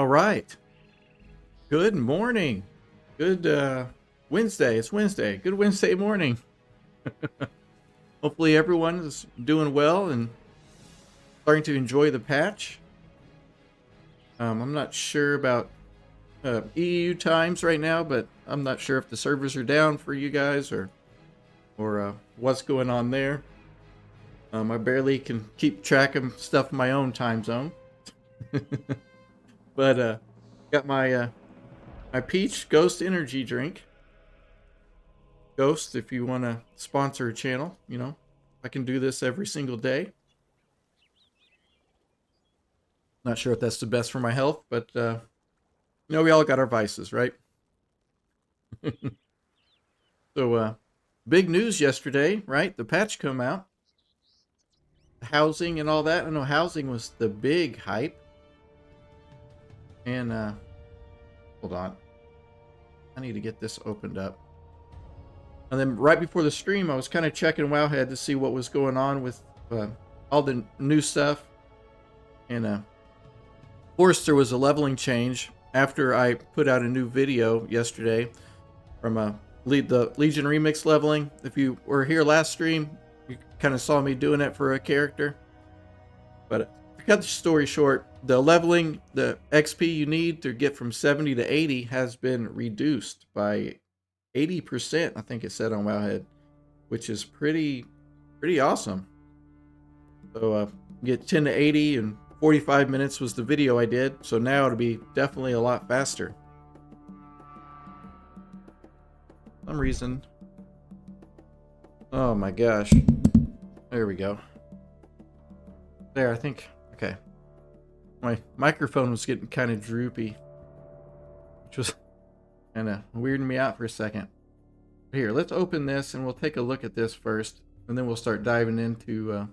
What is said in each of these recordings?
All right. Good morning. Good Wednesday. It's Wednesday. Good Wednesday morning. Hopefully everyone is doing well and starting to enjoy the patch. I'm not sure about EU times right now, but I'm not sure if the servers are down for you guys or what's going on there. I barely can keep track of stuff in my own time zone. But got my Peach Ghost Energy drink. Ghost, if you want to sponsor a channel, I can do this every single day. Not sure if that's the best for my health, but we all got our vices, right? So big news yesterday, right? The patch come out. Housing and all that. I know housing was the big hype. And hold on. I need to get this opened up. And then right before the stream, I was kind of checking Wowhead to see what was going on with all the new stuff. And of course, there was a leveling change after I put out a new video yesterday from the Legion Remix leveling. If you were here last stream, you kind of saw me doing it for a character. But to cut the story short, the leveling, the XP you need to get from 70 to 80 has been reduced by 80%, I think it said on Wowhead, which is pretty awesome. So get 10 to 80 in 45 minutes was the video I did, so now it'll be definitely a lot faster. For some reason. Oh my gosh. There we go. There, I think. Okay. My microphone was getting kind of droopy, which was kind of weirding me out for a second. Here, let's open this and we'll take a look at this first, and then we'll start diving into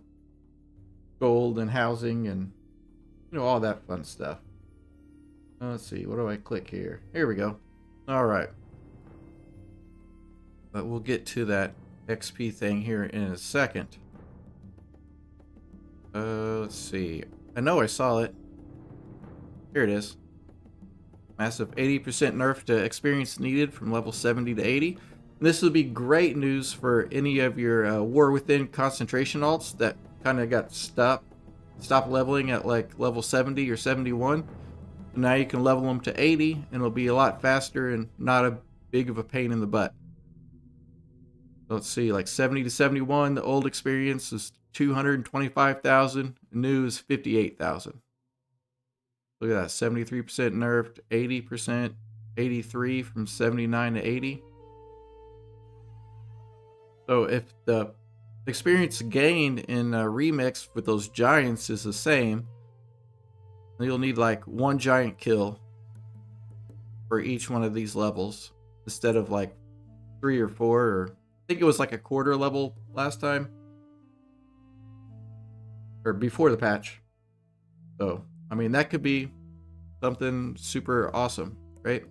gold and housing and all that fun stuff. Let's see, what do I click here? Here we go. All right. But we'll get to that XP thing here in a second. Let's see. I know I saw it. Here it is. Massive 80% nerf to experience needed from level 70 to 80. This will be great news for any of your War Within concentration alts that kind of got stopped leveling at like level 70 or 71. Now you can level them to 80 and it'll be a lot faster and not a big of a pain in the butt. Let's see, like 70 to 71, the old experience is 225,000, new is 58,000. Look at that, 73% nerfed, 80%, 83 from 79 to 80. So if the experience gained in a remix with those giants is the same, you'll need like one giant kill for each one of these levels instead of like 3 or 4, or I think it was like a quarter level last time, or before the patch. So I mean, that could be something super awesome, right?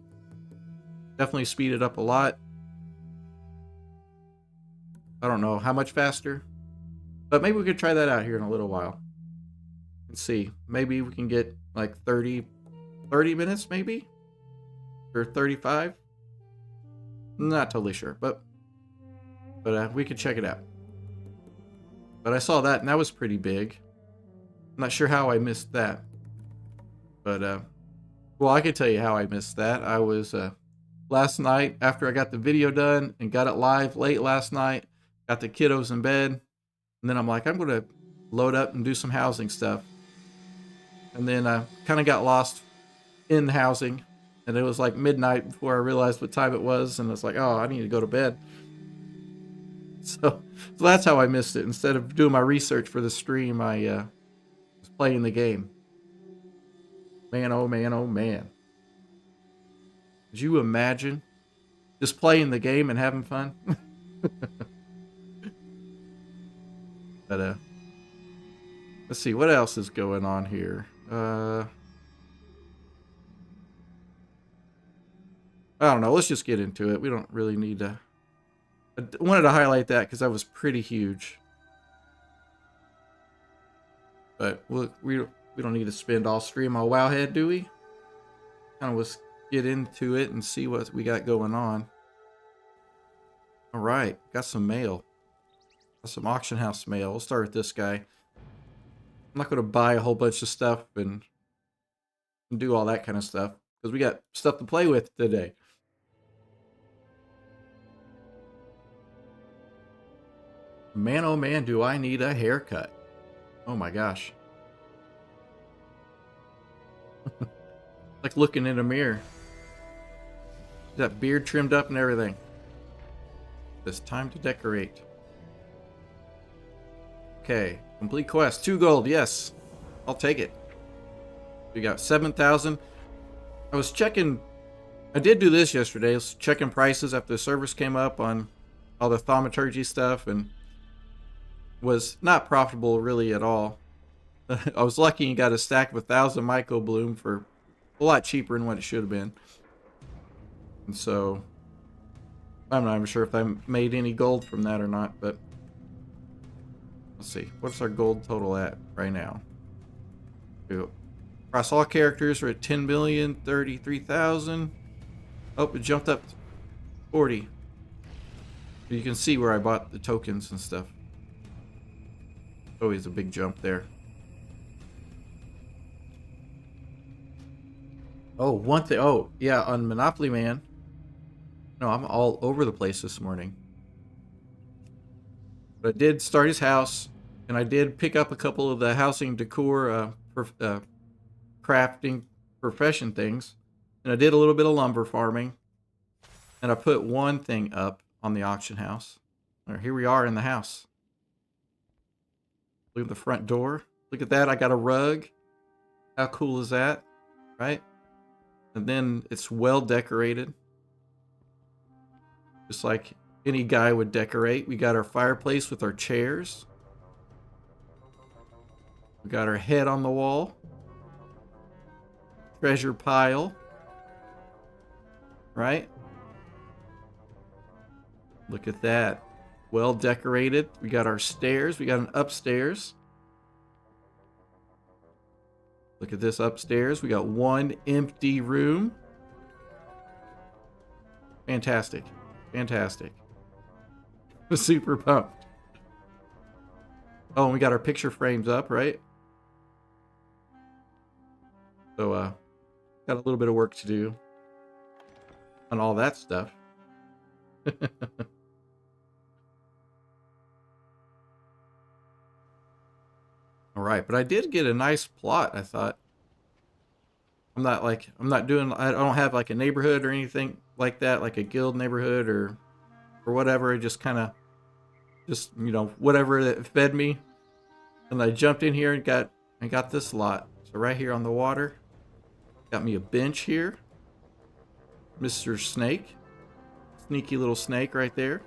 Definitely speed it up a lot. I don't know how much faster, but maybe we could try that out here in a little while and see. Maybe we can get like 30 minutes maybe, or 35. Not totally sure, but we could check it out. But I saw that and that was pretty big. I'm not sure how I missed that, but well, I can tell you how I missed that. I was last night after I got the video done and got it live late last night, got the kiddos in bed, and then I'm like, I'm gonna load up and do some housing stuff. And then I kind of got lost in housing, and it was like midnight before I realized what time it was, and it's like, oh, I need to go to bed. So that's how I missed it. Instead of doing my research for the stream, I was playing the game. Man, oh man, oh man. Could you imagine just playing the game and having fun? But let's see, what else is going on here? I don't know, let's just get into it. We don't really need to. I wanted to highlight that because that was pretty huge. But we don't need to spend all stream on Wowhead, do we? kind of let's get into it and see what we got going on. All right, got some mail. Got some auction house mail. We'll start with this guy. I'm not going to buy a whole bunch of stuff and do all that kind of stuff because we got stuff to play with today. Man, oh man, do I need a haircut. Oh my gosh. Like looking in a mirror. That beard trimmed up and everything. It's time to decorate. Okay, complete quest. 2 gold, yes. I'll take it. We got 7,000. I was checking. I did do this yesterday. I was checking prices after the servers came up on all the thaumaturgy stuff and was not profitable really at all. I was lucky and got a stack of 1,000 Myco Bloom for a lot cheaper than what it should have been. And so I'm not even sure if I made any gold from that or not, but let's see. What's our gold total at right now? Across all characters, we're at 10,033,000. Oh, it jumped up 40. You can see where I bought the tokens and stuff. Always a big jump there. Oh, one thing. Oh, yeah, on Monopoly Man. No, I'm all over the place this morning. But I did start his house, and I did pick up a couple of the housing decor crafting profession things. And I did a little bit of lumber farming. And I put one thing up on the auction house. Right, here we are in the house. Look at the front door. Look at that. I got a rug. How cool is that? Right? And then it's well decorated. Just like any guy would decorate. We got our fireplace with our chairs. We got our head on the wall. Treasure pile. Right? Look at that. Well decorated. We got our stairs. We got an upstairs. Look at this upstairs. We got one empty room. Fantastic. Fantastic. Super pumped. Oh, and we got our picture frames up, right? So, got a little bit of work to do on all that stuff. All right, but I did get a nice plot, I thought. I don't have like a neighborhood or anything like that, like a guild neighborhood or whatever. I just kind of, you know, whatever that fed me. And I jumped in here and got this lot. So right here on the water, got me a bench here. Mr. Snake. Sneaky little snake right there.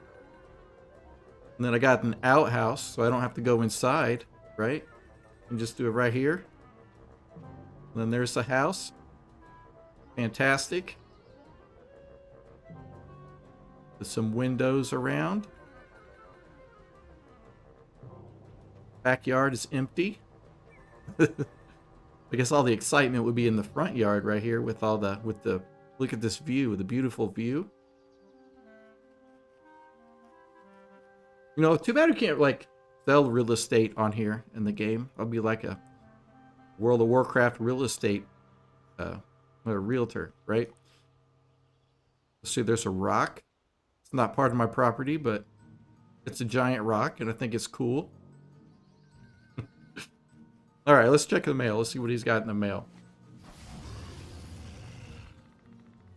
And then I got an outhouse, so I don't have to go inside, right? And just do it right here. And then there's the house. Fantastic. With some windows around. Backyard is empty. I guess all the excitement would be in the front yard right here with the look at this view, the beautiful view. You know, too bad we can't like sell real estate on here in the game. I'll be like a World of Warcraft real estate a realtor, right? Let's see, there's a rock. It's not part of my property, but it's a giant rock, and I think it's cool. All right, let's check the mail. Let's see what he's got in the mail.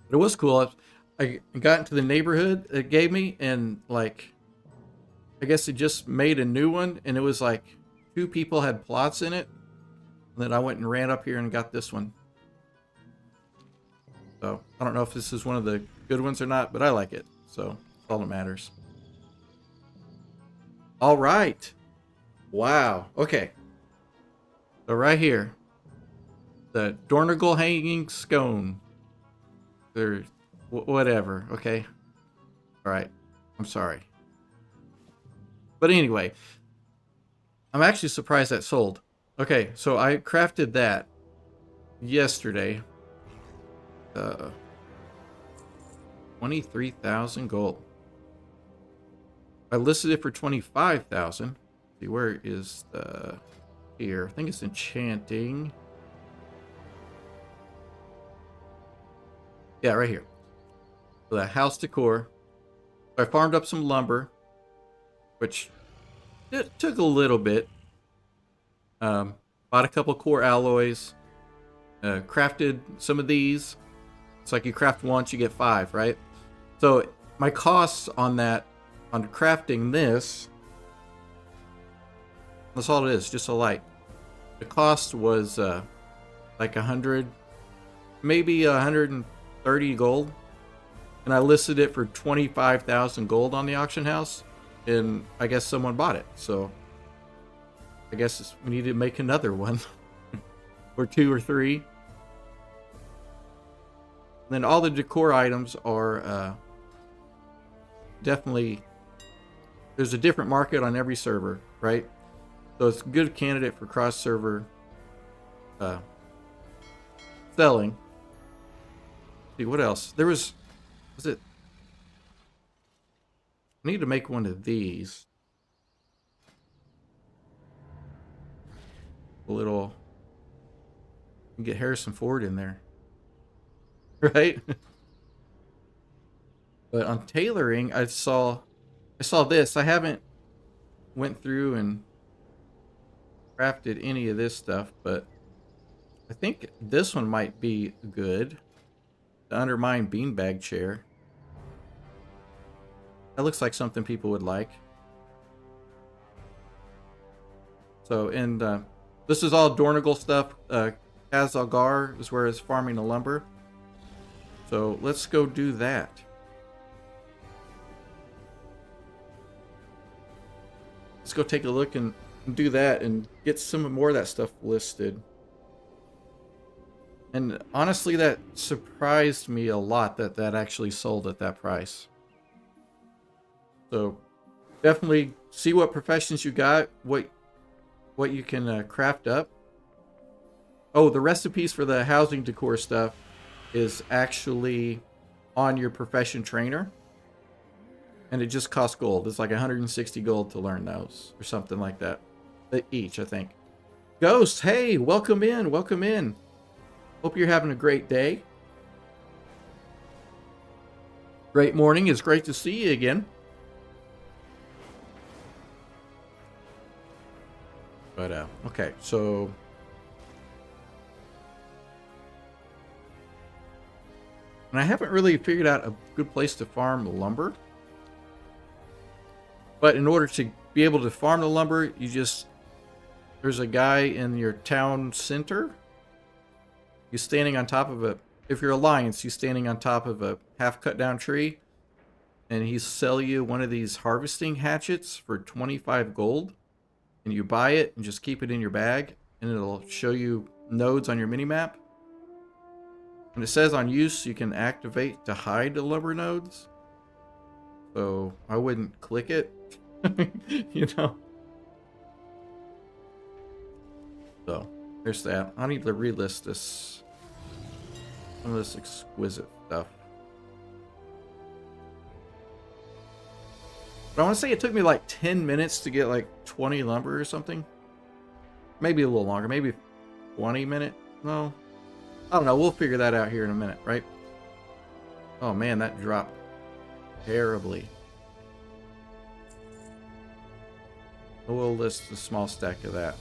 But it was cool. I got into the neighborhood it gave me, and like, I guess it just made a new one, and it was like 2 people had plots in it. And then I went and ran up here and got this one. So I don't know if this is one of the good ones or not, but I like it. So that's all that matters. All right. Wow. Okay. So right here, the Dornagle hanging scone. Or whatever. Okay. All right. I'm sorry. But anyway, I'm actually surprised that sold. Okay, so I crafted that yesterday. 23,000 gold. I listed it for 25,000. See, where is the here? I think it's enchanting. Yeah, right here. So the house decor. I farmed up some lumber, which it took a little bit. Bought a couple core alloys. Crafted some of these. It's like you craft once, you get 5, right? So my costs on that, on crafting this, that's all it is, just a light. The cost was like 100, maybe 130 gold. And I listed it for 25,000 gold on the auction house. And I guess someone bought it. So I guess we need to make another one. Or 2 or 3. And then all the decor items are definitely, there's a different market on every server, right? So it's a good candidate for cross-server selling. Let's see, what else? There was it? I need to make one of these. A little, get Harrison Ford in there. Right? But on tailoring, I saw this. I haven't went through and crafted any of this stuff, but I think this one might be good. The undermined beanbag chair. That looks like something people would like. So, and this is all Dornagle stuff. Kazalgar is where it's farming the lumber. So let's go do that. Let's go take a look and do that and get some more of that stuff listed. And honestly, that surprised me a lot that that actually sold at that price. So definitely see what professions you got, what you can craft up. Oh, the recipes for the housing decor stuff is actually on your profession trainer. And it just costs gold. It's like 160 gold to learn those or something like that. Each, I think. Ghost, hey, welcome in, welcome in. Hope you're having a great day. Great morning. It's great to see you again. But, okay, so... And I haven't really figured out a good place to farm lumber. But in order to be able to farm the lumber, you just... There's a guy in your town center. He's standing on top of a... If you're Alliance, he's standing on top of a half cut down tree. And he's sell you one of these harvesting hatchets for 25 gold. And you buy it and just keep it in your bag. And it'll show you nodes on your minimap. And it says on use, you can activate to hide the lumber nodes. So I wouldn't click it. You know. So there's that. I need to relist this. Some of this exquisite stuff. But I want to say it took me like 10 minutes to get like 20 lumber or something. Maybe a little longer. Maybe 20 minutes. No. I don't know. We'll figure that out here in a minute, right? Oh man, that dropped terribly. We'll list a small stack of that.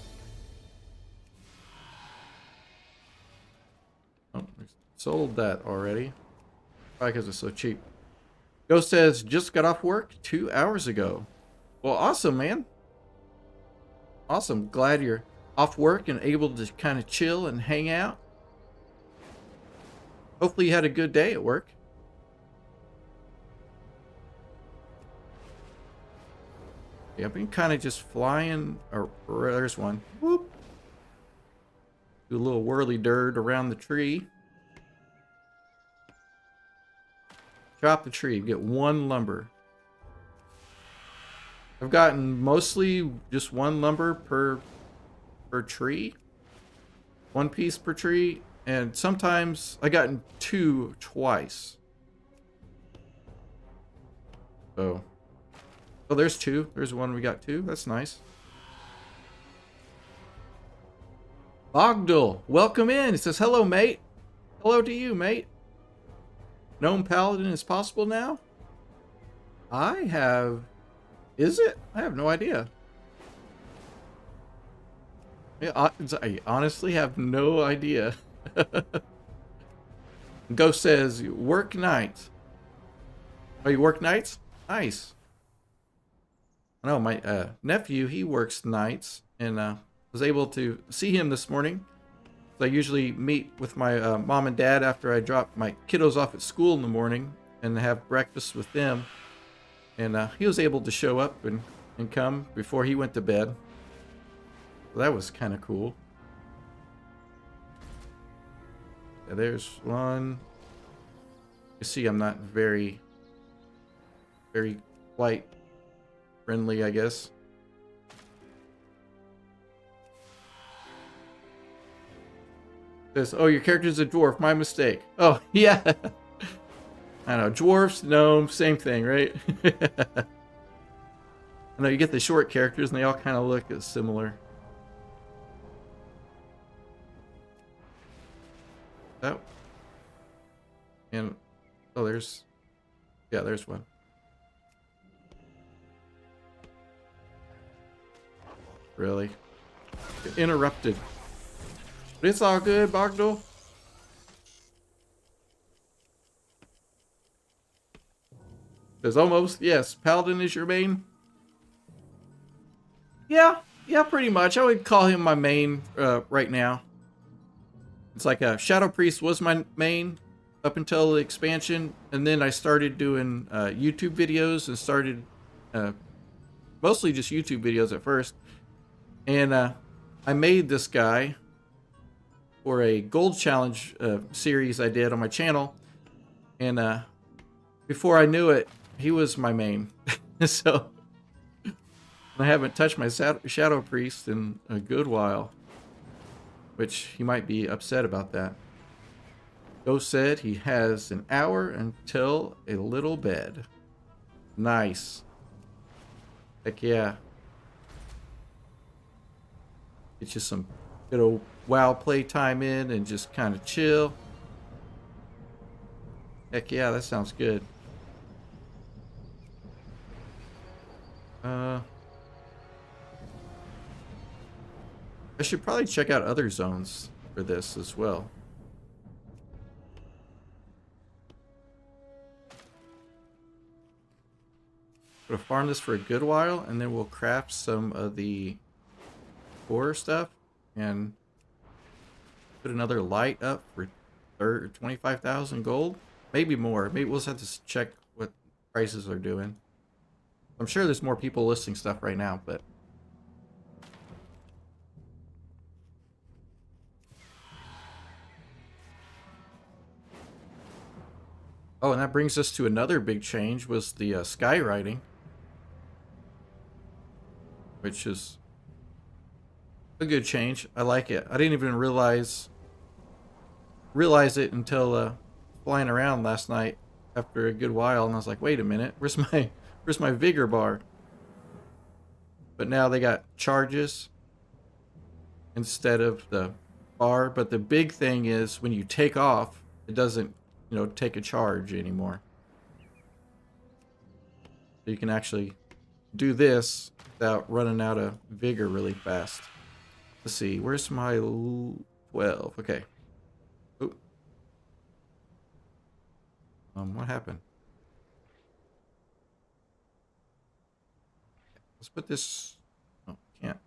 Oh, sold that already. Probably because it's so cheap. Ghost says, just got off work 2 hours ago. Well, awesome, man. Awesome. Glad you're off work and able to kind of chill and hang out. Hopefully you had a good day at work. Yeah, I've been kind of just flying. Or there's one. Whoop. Do a little whirly dirt around the tree. Chop the tree. Get 1 lumber. I've gotten mostly just 1 lumber per tree. 1 piece per tree. And sometimes I gotten 2 twice. So, oh, there's 2. There's one we got 2. That's nice. Bogdal, welcome in. It says, hello, mate. Hello to you, mate. Gnome Paladin is possible now? I have... Is it? I have no idea. Yeah, I honestly have no idea. Ghost says, work nights. Oh, you work nights? Nice. I know my nephew, he works nights, and was able to see him this morning. So I usually meet with my mom and dad after I drop my kiddos off at school in the morning and have breakfast with them. And he was able to show up and come before he went to bed. So that was kind of cool. Yeah, there's one. You see, I'm not very flight friendly, I guess. Says, oh, your character's a dwarf. My mistake. Oh, yeah. I know. Dwarfs, gnomes, same thing, right? I know you get the short characters and they all kind of look similar. Oh. And, oh, there's, yeah, there's one. Really? Interrupted. But it's all good, Bogdal. Says almost, yes. Paladin is your main? Yeah, pretty much. I would call him my main right now. It's like a Shadow Priest was my main up until the expansion, and then I started doing YouTube videos and started mostly just YouTube videos at first. And I made this guy for a gold challenge series I did on my channel, and before I knew it, he was my main. So I haven't touched my Shadow Priest in a good while, which he might be upset about that. Ghost said he has an hour until a little bed. Nice. Heck yeah. Get you some good old WoW playtime in and just kind of chill. Heck yeah, that sounds good. I should probably check out other zones for this as well. We'll farm this for a good while, and then we'll craft some of the core stuff and put another light up for 25,000 gold. Maybe more. Maybe we'll just have to check what prices are doing. I'm sure there's more people listing stuff right now, but... Oh, and that brings us to another big change, was the skywriting. Which is a good change. I like it. I didn't even realize it until flying around last night after a good while, and I was like, wait a minute, where's my vigor bar? But now they got charges instead of the bar. But the big thing is when you take off, it doesn't, take a charge anymore. So you can actually do this without running out of vigor really fast. Let's see, where's my 12? Okay. Oop. What happened? Let's put this... Oh, can't. I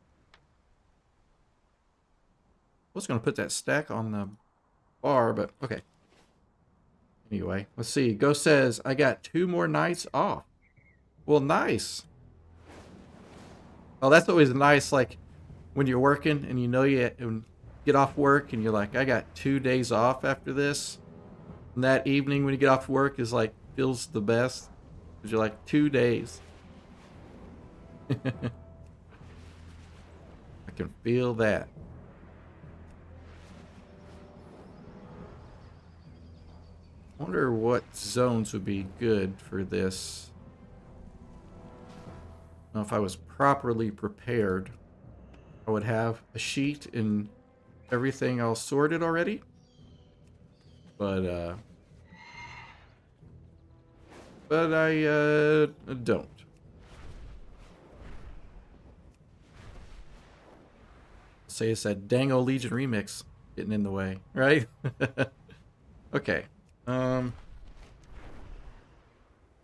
was going to put that stack on the bar, but okay. Anyway, let's see. Ghost says, I got 2 more nights off. Well, nice. Oh, that's always nice, like, when you're working and you get off work and you're like, I got 2 days off after this. And that evening when you get off work is like, feels the best. Because you're like, 2 days. I can feel that. Wonder what zones would be good for this. Now, if I was properly prepared, I would have a sheet and everything all sorted already. But I don't. Say it's that dang old Legion remix getting in the way, right? Okay.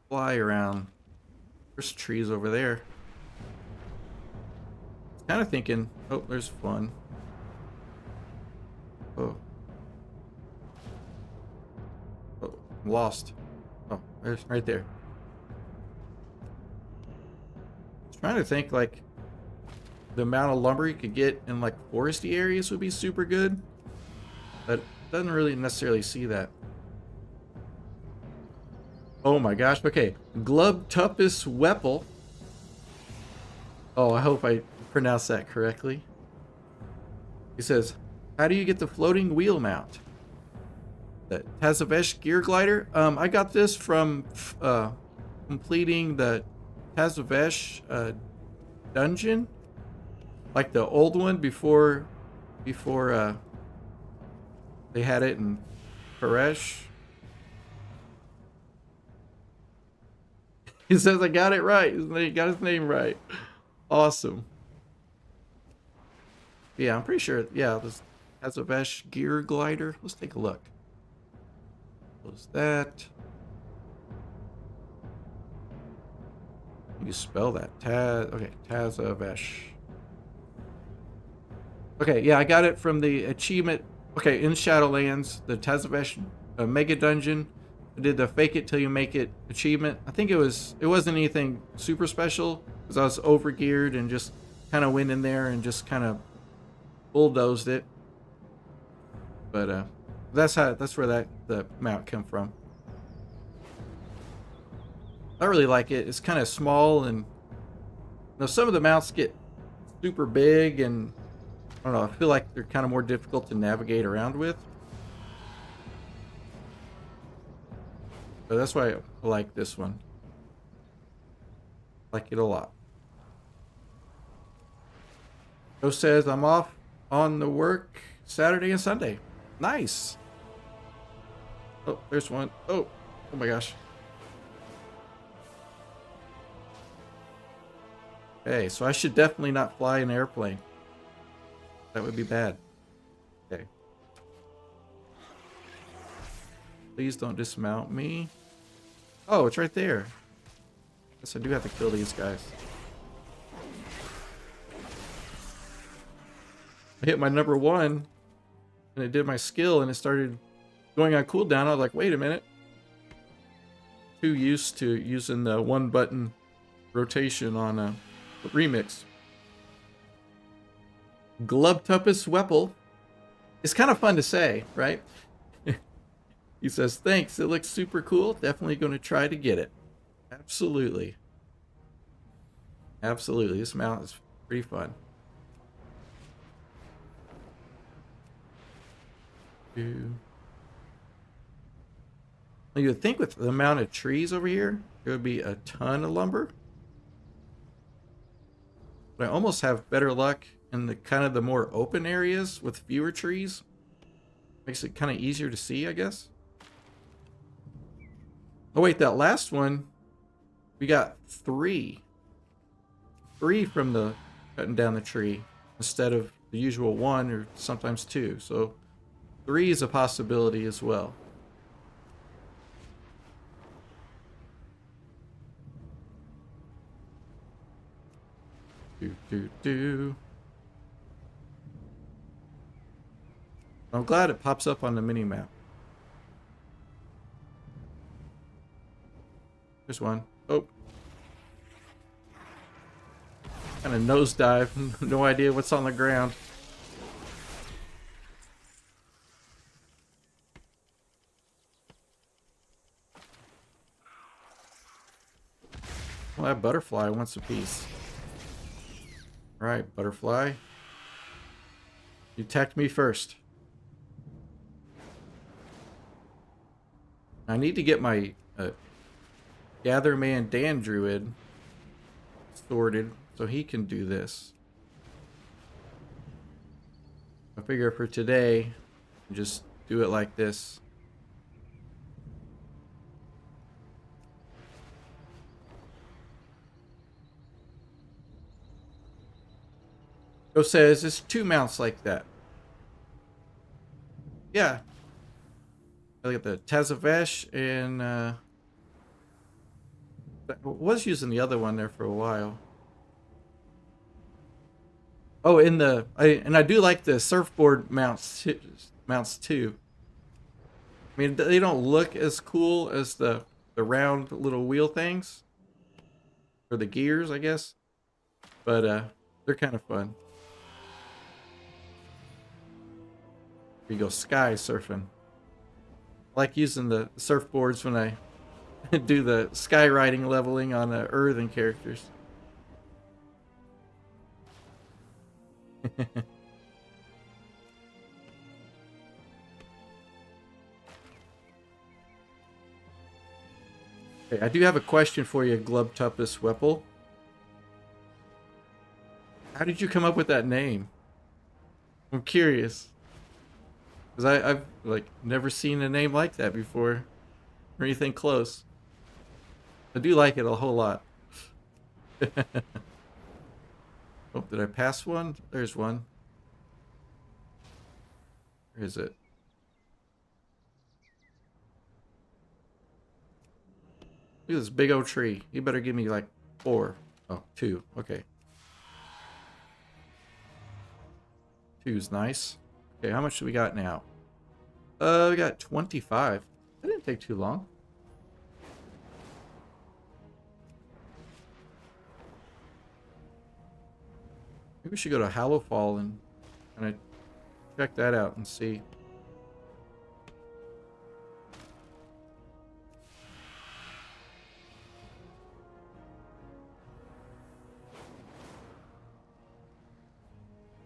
Fly around. There's trees over there. Kind of thinking, oh, there's fun. Oh. Oh, I'm lost. Oh, there's right there. I was trying to think, like, the amount of lumber you could get in, like, foresty areas would be super good. But doesn't really necessarily see that. Oh my gosh, okay. Glubtupus Weppel. Oh, I hope I pronounced that correctly. He says, how do you get the floating wheel mount? The Tazavesh gear glider? I got this from completing the Tazavesh dungeon. Like the old one before they had it in Koresh. He says I got it right. He got his name right. Awesome. Yeah, I'm pretty sure. Yeah, this Tazavesh gear glider. Let's take a look. Close that. You spell that. Okay, Tazavesh. Okay, yeah, I got it from the achievement. Okay, in Shadowlands, the Tazavesh mega dungeon. I did the fake it till you make it achievement. I think it wasn't anything super special because I was over geared and just kind of went in there and just kind of bulldozed it. But that's where the mount came from. I really like it. It's kind of small, and some of the mounts get super big, and I don't know. I feel like they're kind of more difficult to navigate around with. So that's why I like this one. I like it a lot. Joe says I'm off on the work Saturday and Sunday. Nice. Oh, there's one. Oh my gosh. Okay, so I should definitely not fly an airplane. That would be bad. Okay. Please don't dismount me. Oh, it's right there. Guess I do have to kill these guys. I hit my number 1, and it did my skill, and it started going on cooldown. I was like, wait a minute. Too used to using the 1-button rotation on a remix. Glubtupus Weppel. It's kind of fun to say, right? He says, thanks, it looks super cool. Definitely going to try to get it. Absolutely. Absolutely. This mount is pretty fun. You would think with the amount of trees over here, there would be a ton of lumber. But I almost have better luck in the kind of the more open areas with fewer trees. Makes it kind of easier to see, I guess. Oh wait, that last one, we got 3. 3 from the cutting down the tree instead of the usual 1 or sometimes 2. So 3 is a possibility as well. I'm glad it pops up on the mini map. There's one. Oh. Kind of nosedive. No idea what's on the ground. Well, that butterfly wants a piece. Alright, butterfly. You attacked me first. I need to get my DiabloManDan druid sorted so he can do this. I figure for today, just do it like this. Go says it's 2 mounts like that. Yeah. I got the Tazavesh and I was using the other one there for a while. Oh, I do like the surfboard mounts too. I mean, they don't look as cool as the round little wheel things, or the gears, I guess, but they're kind of fun. Here you go, sky surfing. I like using the surfboards when I do the skywriting leveling on earthen characters. Okay, I do have a question for you, Glubtupus Weppel. How did you come up with that name? I'm curious. Because I've like never seen a name like that before. Or anything close. I do like it a whole lot. Oh, did I pass one? There's one. Where is it? Look at this big old tree. You better give me like 4. Oh, 2. Okay. 2's nice. Okay, how much do we got now? We got 25. That didn't take too long. Maybe we should go to Hallowfall and kind of check that out and see.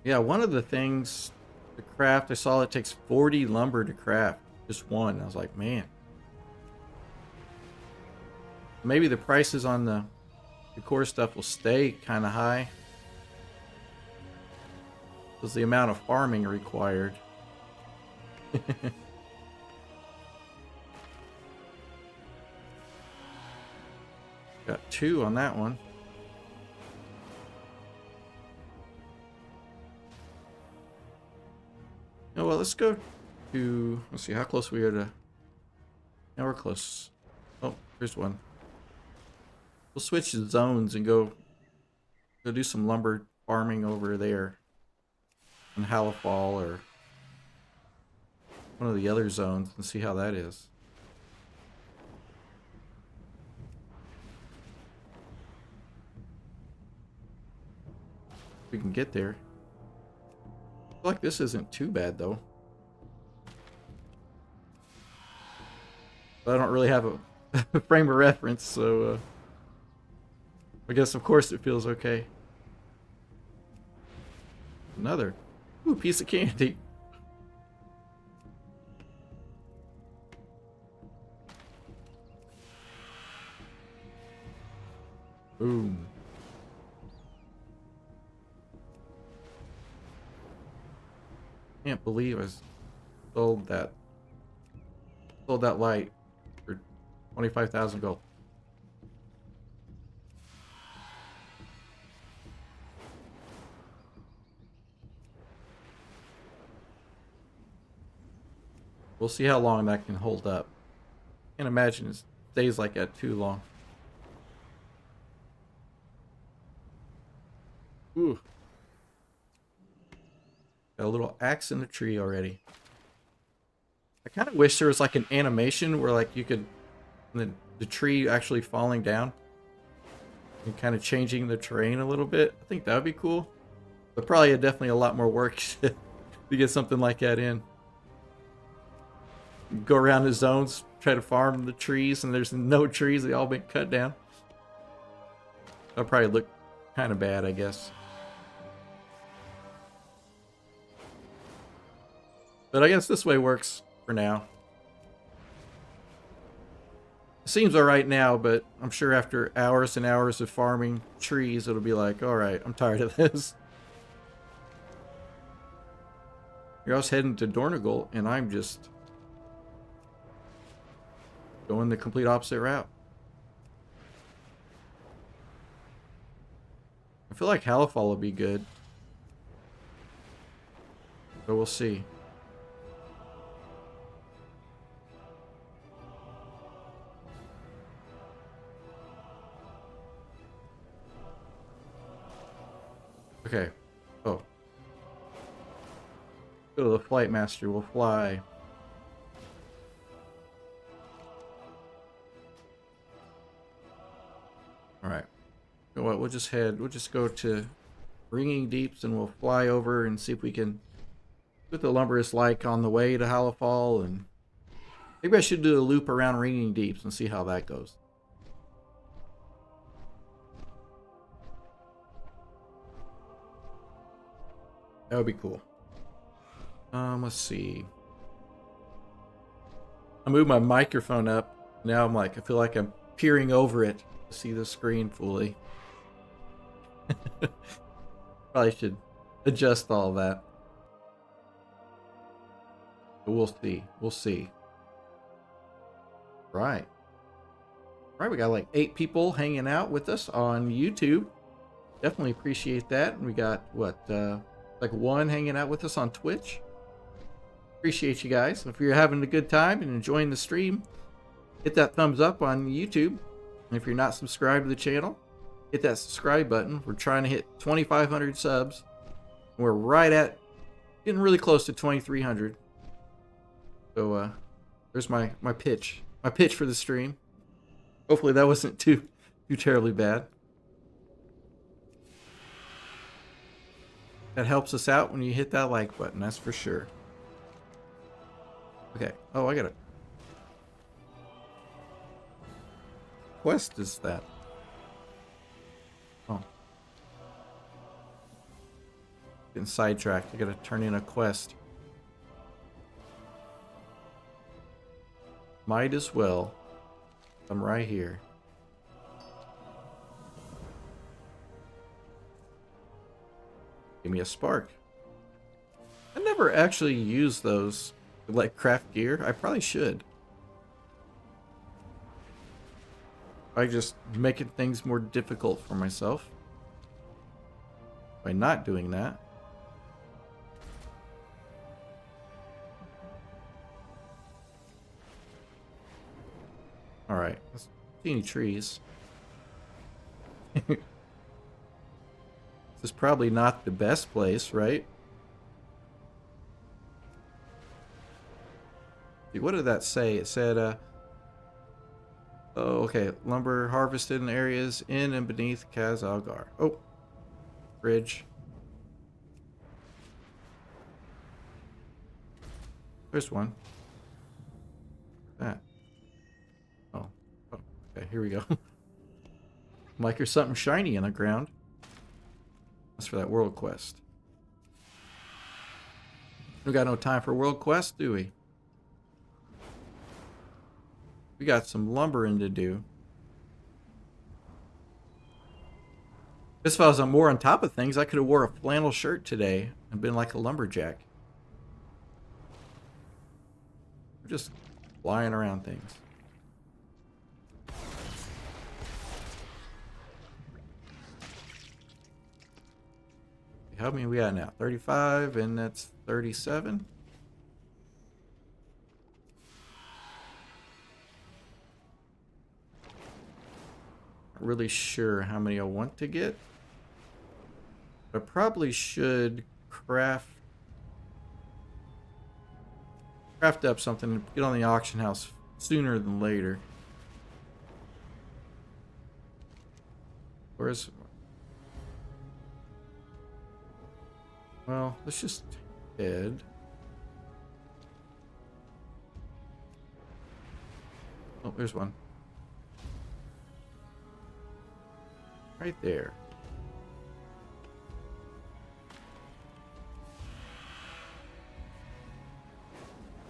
Yeah, one of the things to craft, I saw it takes 40 lumber to craft. Just one. I was like, man. Maybe the prices on the core stuff will stay kind of high. Because the amount of farming required. Got 2 on that one. Oh, well, let's go to... Let's see how close we are to... Now we're close. Oh, there's one. We'll switch zones and go do some lumber farming over there. In Hallowfall or one of the other zones and see how that is. We can get there. I feel like this isn't too bad though. But I don't really have a frame of reference, so I guess of course it feels okay. Another. Ooh, piece of candy. Boom. Can't believe I sold that light for 25,000 gold. We'll see how long that can hold up. Can't imagine it stays like that too long. Ooh. Got a little axe in the tree already. I kind of wish there was like an animation where like you could... The tree actually falling down. And kind of changing the terrain a little bit. I think that would be cool. But probably definitely a lot more work to get something like that in. Go around the zones, try to farm the trees, and there's no trees. They all been cut down. That'll probably look kind of bad, I guess. But I guess this way works for now. It seems alright now, but I'm sure after hours and hours of farming trees, it'll be like, alright, I'm tired of this. You're also heading to Dornigal, and I'm just going the complete opposite route. I feel like Halifal will be good. But we'll see. Okay. Oh. Go to the flight master. We'll fly. Alright. You know what? We'll just go to Ringing Deeps and we'll fly over and see if we can see what the lumber is like on the way to Halifal, and maybe I should do a loop around Ringing Deeps and see how that goes. That would be cool. Let's see. I moved my microphone up. Now I'm like, I feel like I'm peering over it to see the screen fully. Probably should adjust all that. But we'll see. We'll see. Right. Right, we got like 8 people hanging out with us on YouTube. Definitely appreciate that. And we got, what, like 1 hanging out with us on Twitch. Appreciate you guys. If you're having a good time and enjoying the stream, hit that thumbs up on YouTube. And if you're not subscribed to the channel, hit that subscribe button. We're trying to hit 2,500 subs. We're right at, getting really close to 2,300. So, there's my pitch. My pitch for the stream. Hopefully that wasn't too terribly bad. That helps us out when you hit that like button, that's for sure. Okay. Oh, I got a quest is that? Oh. Getting sidetracked. I gotta turn in a quest. Might as well. I'm right here. Give me a spark. I never actually used those to like craft gear. I probably should. By just making things more difficult for myself. By not doing that. Alright, let's see any trees. This is probably not the best place, right? What did that say? It said, oh, okay. Lumber harvested in areas in and beneath Kaz Algar. Oh, bridge. There's one. That. Oh, okay, here we go. Like there's something shiny in the ground. That's for that world quest. We got no time for world quest, do we? We got some lumbering to do. If I was more on top of things, I could have wore a flannel shirt today and been like a lumberjack. We're just flying around things. How many we got now? 35, and that's 37. Not really sure how many I want to get. I probably should craft up something and get on the auction house sooner than later. Where's... Well, let's just head. Oh, there's one. Right there.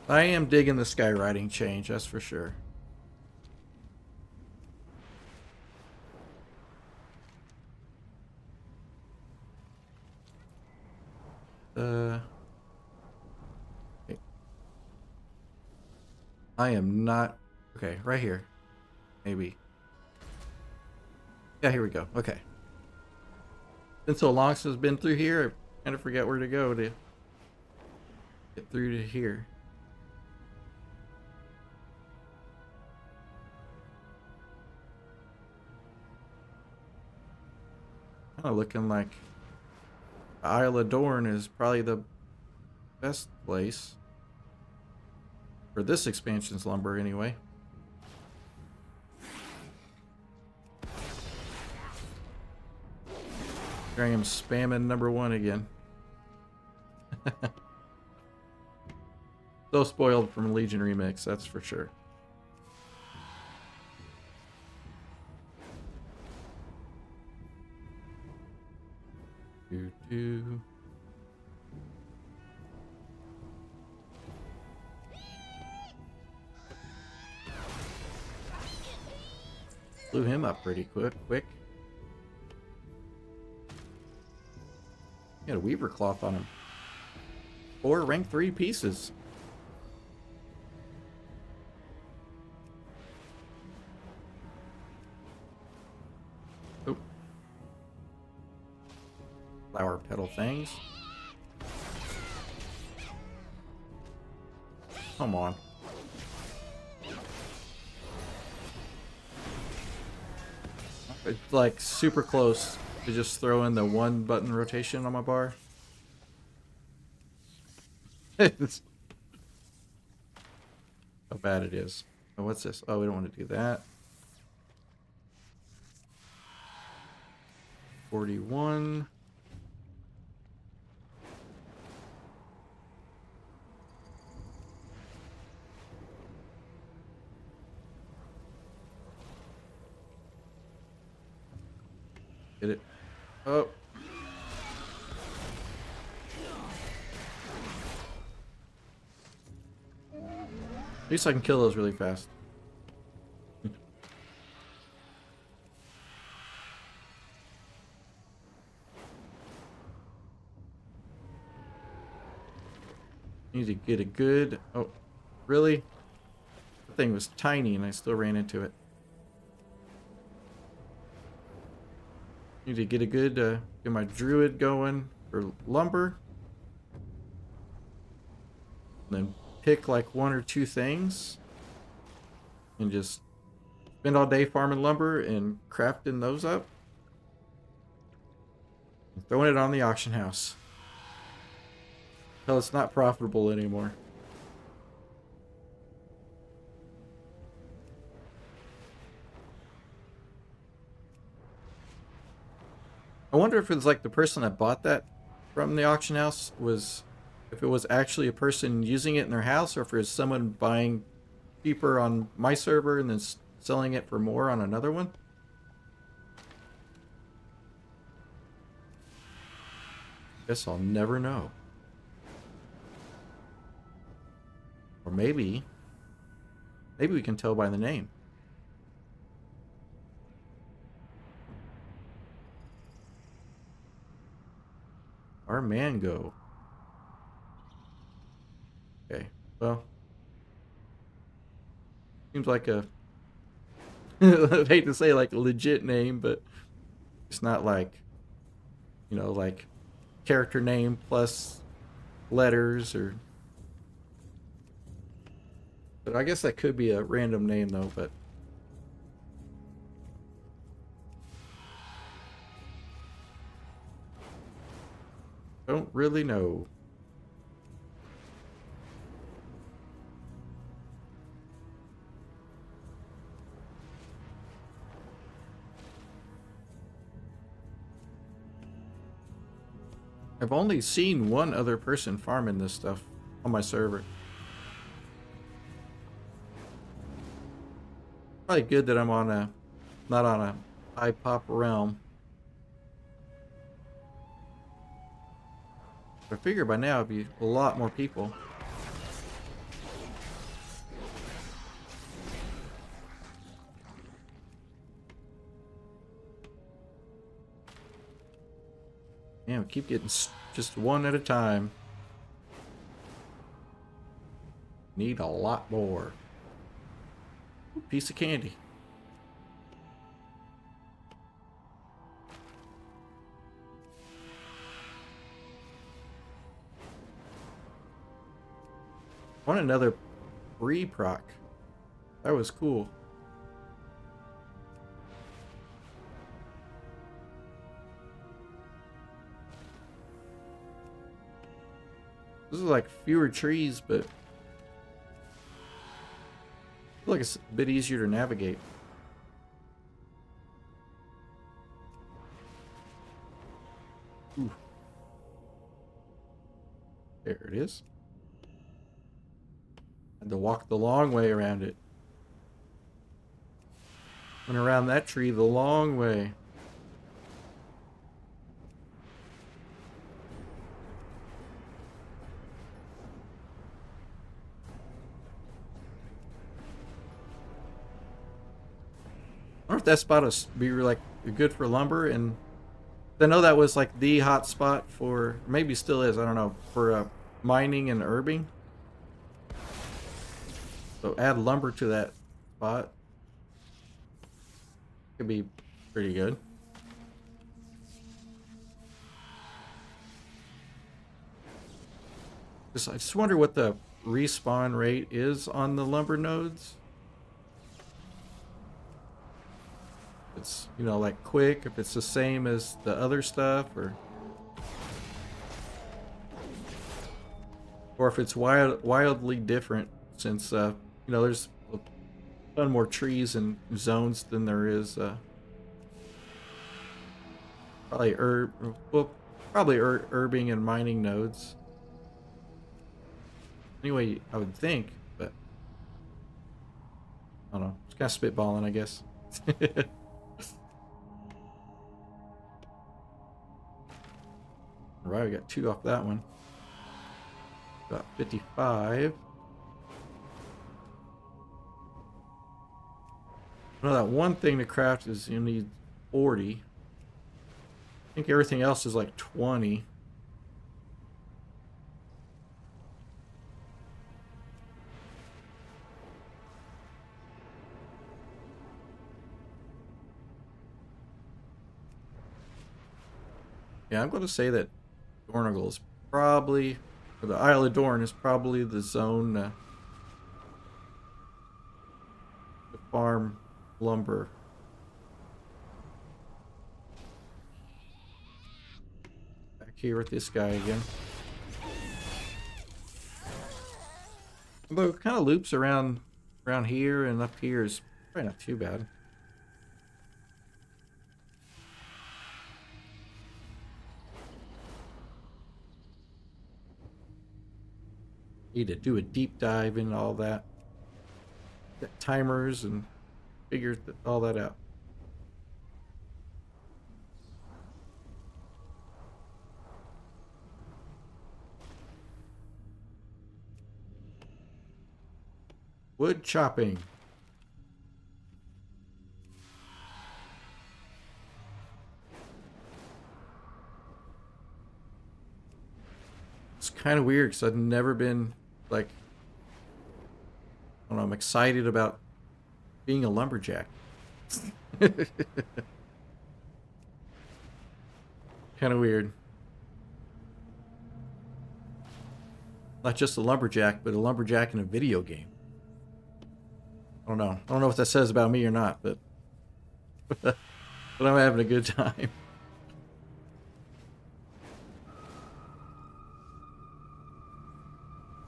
I am digging the skywriting change, that's for sure. I am not... Okay, right here. Maybe. Yeah, here we go. Okay. Been so long since I've been through here, I kind of forget where to go to get through to here. Kind of looking like Isle of Dorn is probably the best place for this expansion's lumber, anyway. Here I am spamming #1 again. So spoiled from Legion Remix, that's for sure. Doo-doo. Blew him up pretty quick. He had a weaver cloth on him. 4 rank 3 pieces. Oh. Flower petal things. Come on. It's like super close to just throw in the 1 button rotation on my bar. How bad it is. Oh, what's this? Oh, we don't want to do that. 41. Get it. Oh. At least I can kill those really fast. Need to get a good... Oh, really? The thing was tiny and I still ran into it. Need to get a good... get my druid going for lumber. And then pick like 1 or 2 things. And just spend all day farming lumber and crafting those up. And throwing it on the auction house. Until it's not profitable anymore. I wonder if it's like the person that bought that from the auction house was... If it was actually a person using it in their house, or if it was someone buying cheaper on my server and then selling it for more on another one. Guess I'll never know. Or maybe we can tell by the name. Our mango. Okay, well, seems like a I hate to say like a legit name, but it's not like, you know, like character name plus letters or... But I guess that could be a random name though, but... Don't really know. I've only seen 1 other person farming this stuff on my server. Probably good that I'm on a... not on a high pop realm. I figure by now it'd be a lot more people. Yeah, we keep getting just 1 at a time. Need a lot more. piece of candy. I want another proc. That was cool. This is like fewer trees, but I feel like it's a bit easier to navigate. Ooh. There it is. Had to walk the long way around it. Went around that tree the long way. I wonder if that spot is be like good for lumber, and I know that was like the hot spot for, maybe still is, I don't know, for mining and herbing. So add lumber to that spot. Could be pretty good. I just wonder what the respawn rate is on the lumber nodes. It's, you know, like quick, if it's the same as the other stuff, or if it's wildly different, since you know, there's a ton more trees and zones than there is probably herbing and mining nodes. Anyway, I would think, but I don't know. It's kind of spitballing, I guess. Alright, we got 2 off that one. Got 55. Well, that one thing to craft is you need 40. I think everything else is like 20. Yeah, I'm going to say that Dornagle is probably, or the Isle of Dorn is probably the zone to farm lumber. Back here with this guy again. Although it kind of loops around here and up here is probably not too bad. Need to do a deep dive into all that. Got timers and figure all that out. Wood chopping. It's kind of weird because I've never been like, I don't know, I'm excited about being a lumberjack. Kind of weird. Not just a lumberjack, but a lumberjack in a video game. I don't know. I don't know what that says about me or not, but but I'm having a good time.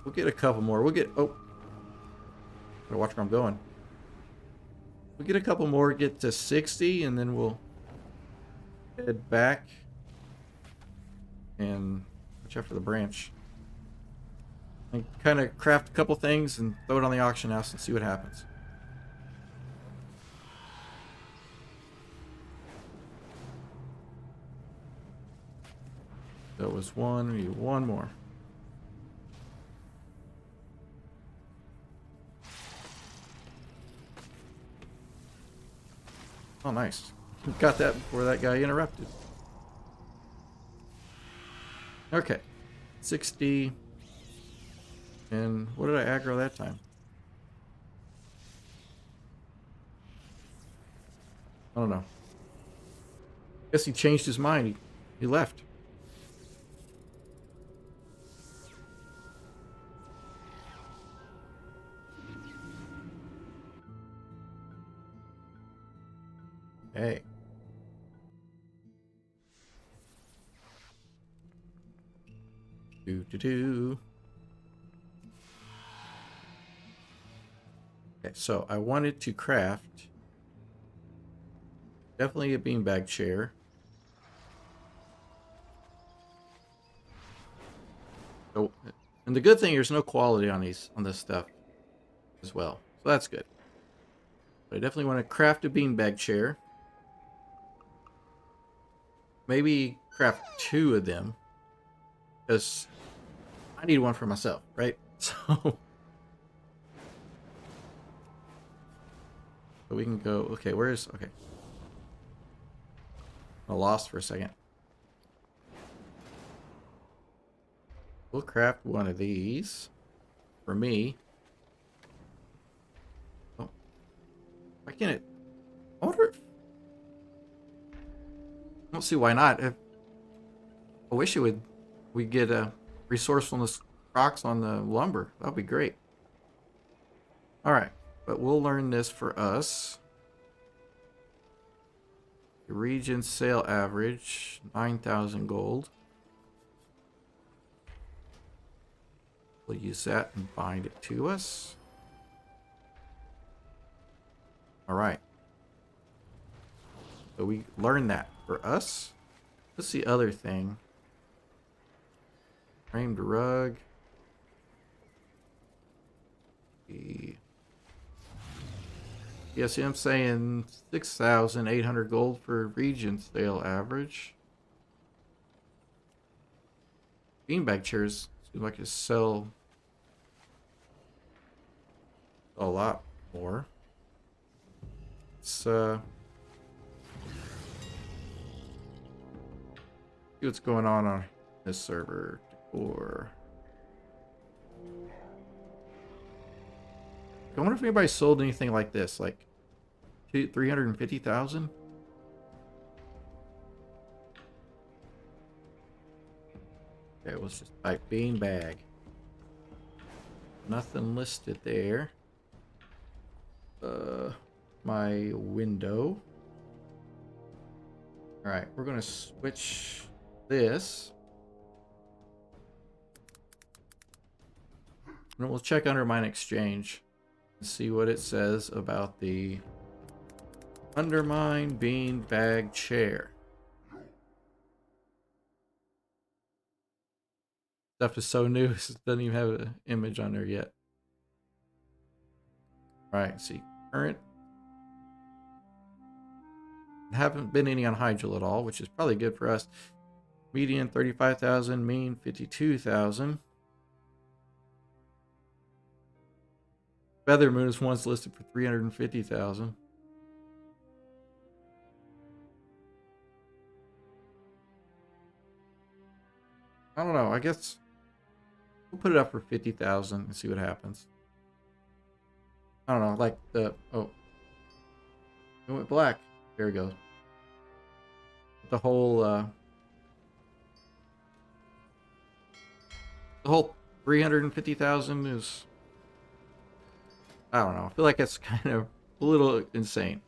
We'll get a couple more. We'll get, oh, gotta watch where I'm going. We'll get a couple more, get to 60, and then we'll head back and watch out for the branch. And kind of craft a couple things and throw it on the auction house and see what happens. That was one. We need one more. Oh, nice. Got that before that guy interrupted. Okay. 60. And what did I aggro that time? I don't know. Guess he changed his mind. He left. Hey. Do. Okay, so I wanted to craft definitely a beanbag chair. So, and the good thing, there's no quality on this stuff as well, so that's good. But I definitely want to craft a beanbag chair. Maybe craft 2 of them, because I need one for myself, right? So we can go. Okay, where's okay? I lost for a second. We'll craft one of these for me. Oh, why can't it? I wonder if, I don't see why not. If, I wish it would. We get a resourcefulness rocks on the lumber. That'd be great. All right, but we'll learn this for us. The region sale average 9,000 gold. We'll use that and bind it to us. All right. So we learned that for us. What's the other thing? Framed rug. Yeah, see, I'm saying 6,800 gold for region sale average. Beanbag chairs seem like it sell a lot more. It's see what's going on this server. Decor. I wonder if anybody sold anything like this, like 350,000. Okay, let's just type beanbag. Nothing listed there. My window. All right, we're gonna switch this. And we'll check Undermine Exchange and see what it says about the Undermine beanbag chair. Stuff is so new, it doesn't even have an image on there yet. All right, see, current. Haven't been any on Hydro at all, which is probably good for us. Median 35,000, mean 52,000. Feather Moon is once listed for 350,000. I don't know. I guess we'll put it up for 50,000 and see what happens. I don't know. Like the it went black. There we go. The whole 350,000 is, I don't know. I feel like it's kind of a little insane.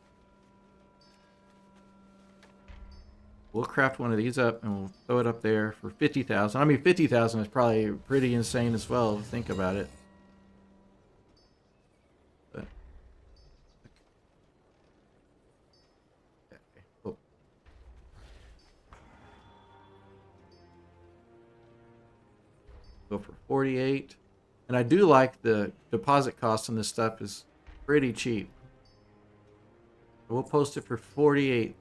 We'll craft one of these up and we'll throw it up there for 50,000. I mean, 50,000 is probably pretty insane as well if you think about it. But, okay. Oh. Go for 48. And I do like the deposit cost on this stuff is pretty cheap. We'll post it for 48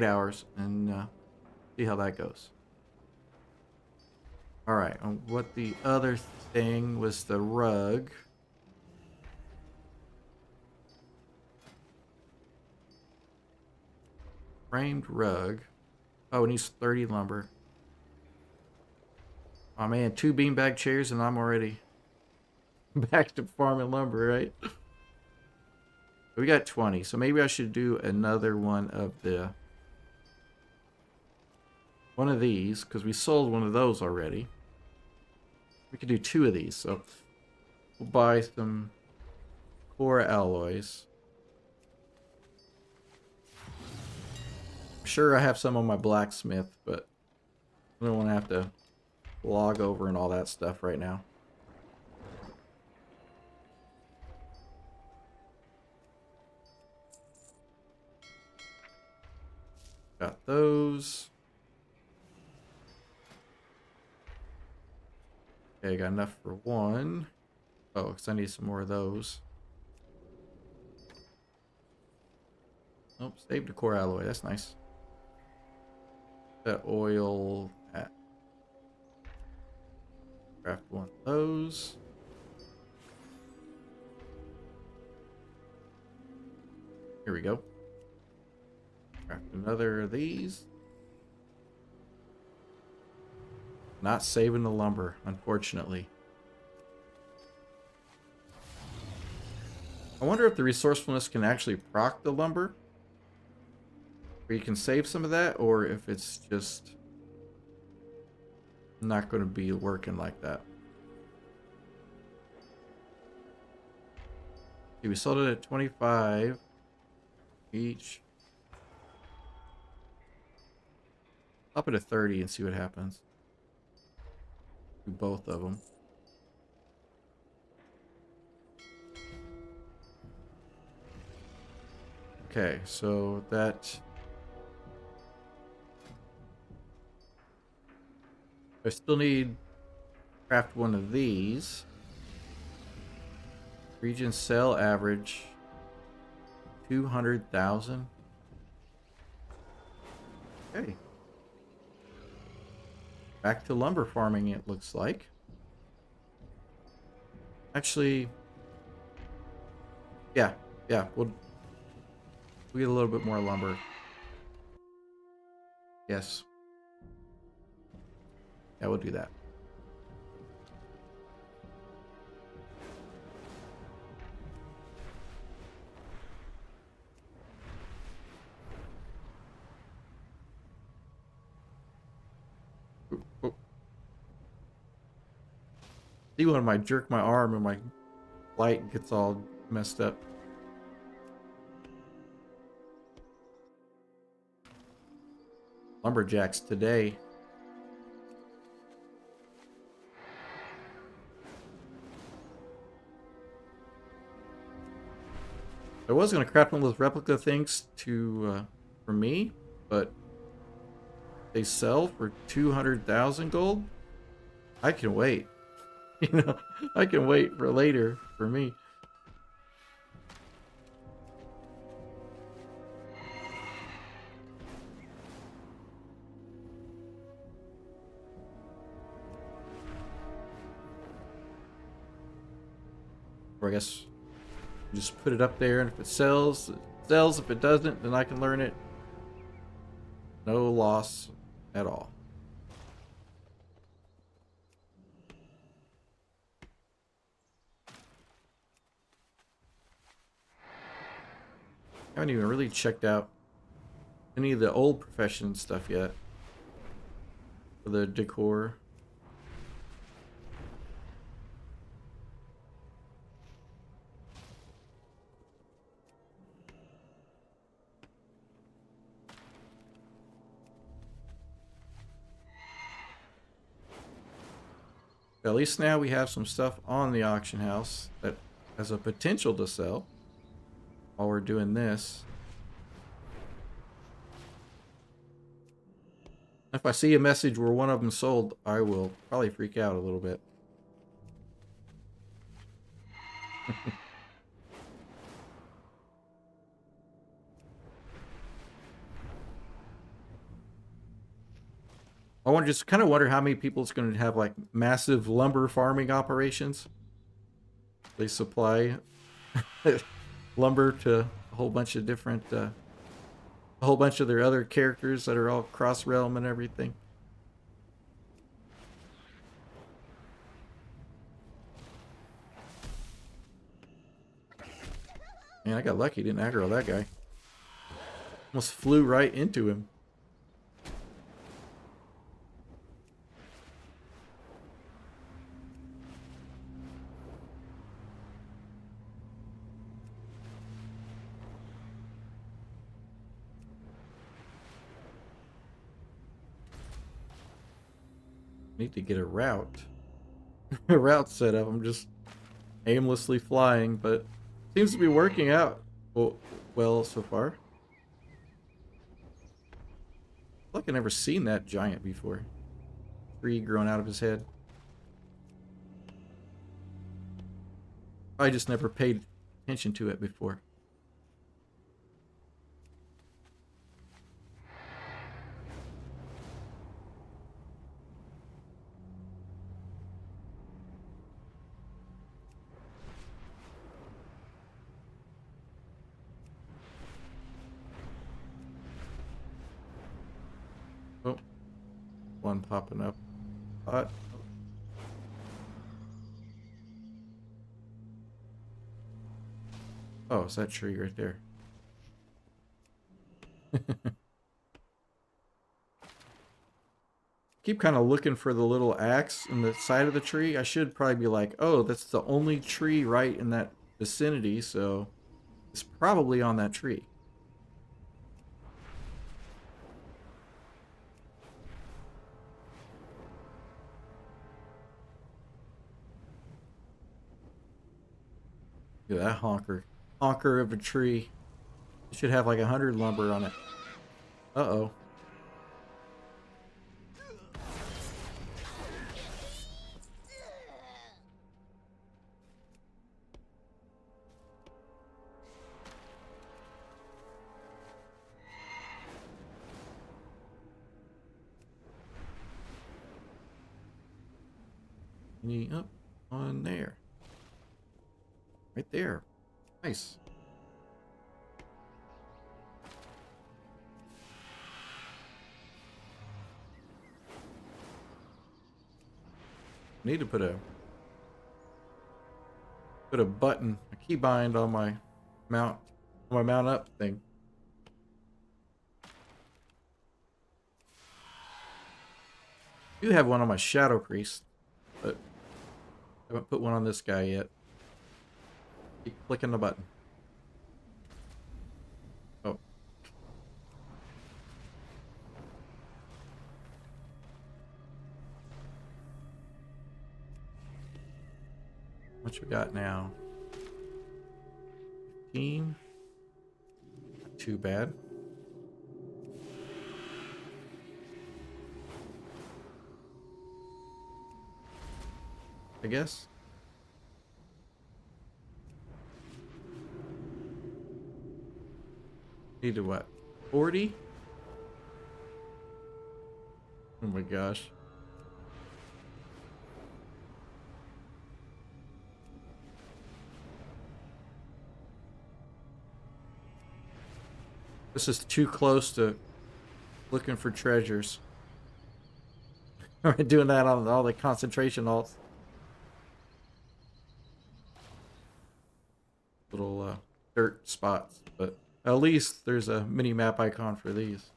hours and see how that goes. All right, what the other thing was the rug. Framed rug. Oh, it needs 30 lumber. Oh man, 2 beanbag chairs and I'm already back to farming lumber, right? We got 20, so maybe I should do another one of these, because we sold one of those already. We could do 2 of these, so we'll buy some core alloys. I'm sure I have some on my blacksmith, but I don't want to have to log over and all that stuff right now. Got those. Okay, got enough for 1. Oh, because I need some more of those. Oh, saved a core alloy. That's nice. That oil. That. Craft 1 of those. Here we go. Craft another of these. Not saving the lumber, unfortunately. I wonder if the resourcefulness can actually proc the lumber. Where you can save some of that, or if it's just not going to be working like that. See, we sold it at 25 each. Up it to 30 and see what happens. Do both of them. Okay, so that... I still need craft 1 of these. Region sell average 200,000. Okay. Back to lumber farming, it looks like. Actually, yeah, we'll get a little bit more lumber. Yes. Yeah, we'll do that. See when I jerk my arm and my light gets all messed up. Lumberjacks today. I was going to craft one of those replica things to for me, but they sell for 200,000 gold. I can wait. You know, I can wait for later for me. Or I guess just put it up there, and if it sells, it sells. If it doesn't, then I can learn it. No loss at all. I haven't even really checked out any of the old profession stuff yet. For the decor. At least now we have some stuff on the auction house that has a potential to sell while we're doing this. If I see a message where one of them sold, I will probably freak out a little bit. I want to just kind of wonder how many people it's going to have like massive lumber farming operations. They supply lumber to a whole bunch of different, a whole bunch of their other characters that are all cross realm and everything. Man, I got lucky. Didn't aggro that guy. Almost flew right into him. Need to get a route. A route set up. I'm just aimlessly flying, but seems to be working out well so far. I feel like I've never seen that giant before. Tree growing out of his head. I just never paid attention to it before. Oh, one popping up. Hot. Oh, it's that tree right there. Keep kind of looking for the little axe in the side of the tree. I should probably be like, oh, that's the only tree right in that vicinity, so it's probably on that tree. Look at that honker of a tree. It should have like 100 lumber on it. Uh-oh. Up on there. Right there. Nice. Need to put a button, a keybind on my mount up thing. I do have one on my Shadow Priest, but I haven't put one on this guy yet. Keep clicking the button. Oh. What you got now? 15. Not too bad. I guess. Need to what? 40? Oh my gosh. This is too close to looking for treasures. We're doing that on all the concentration alts. Little dirt spots, but at least there's a mini map icon for these.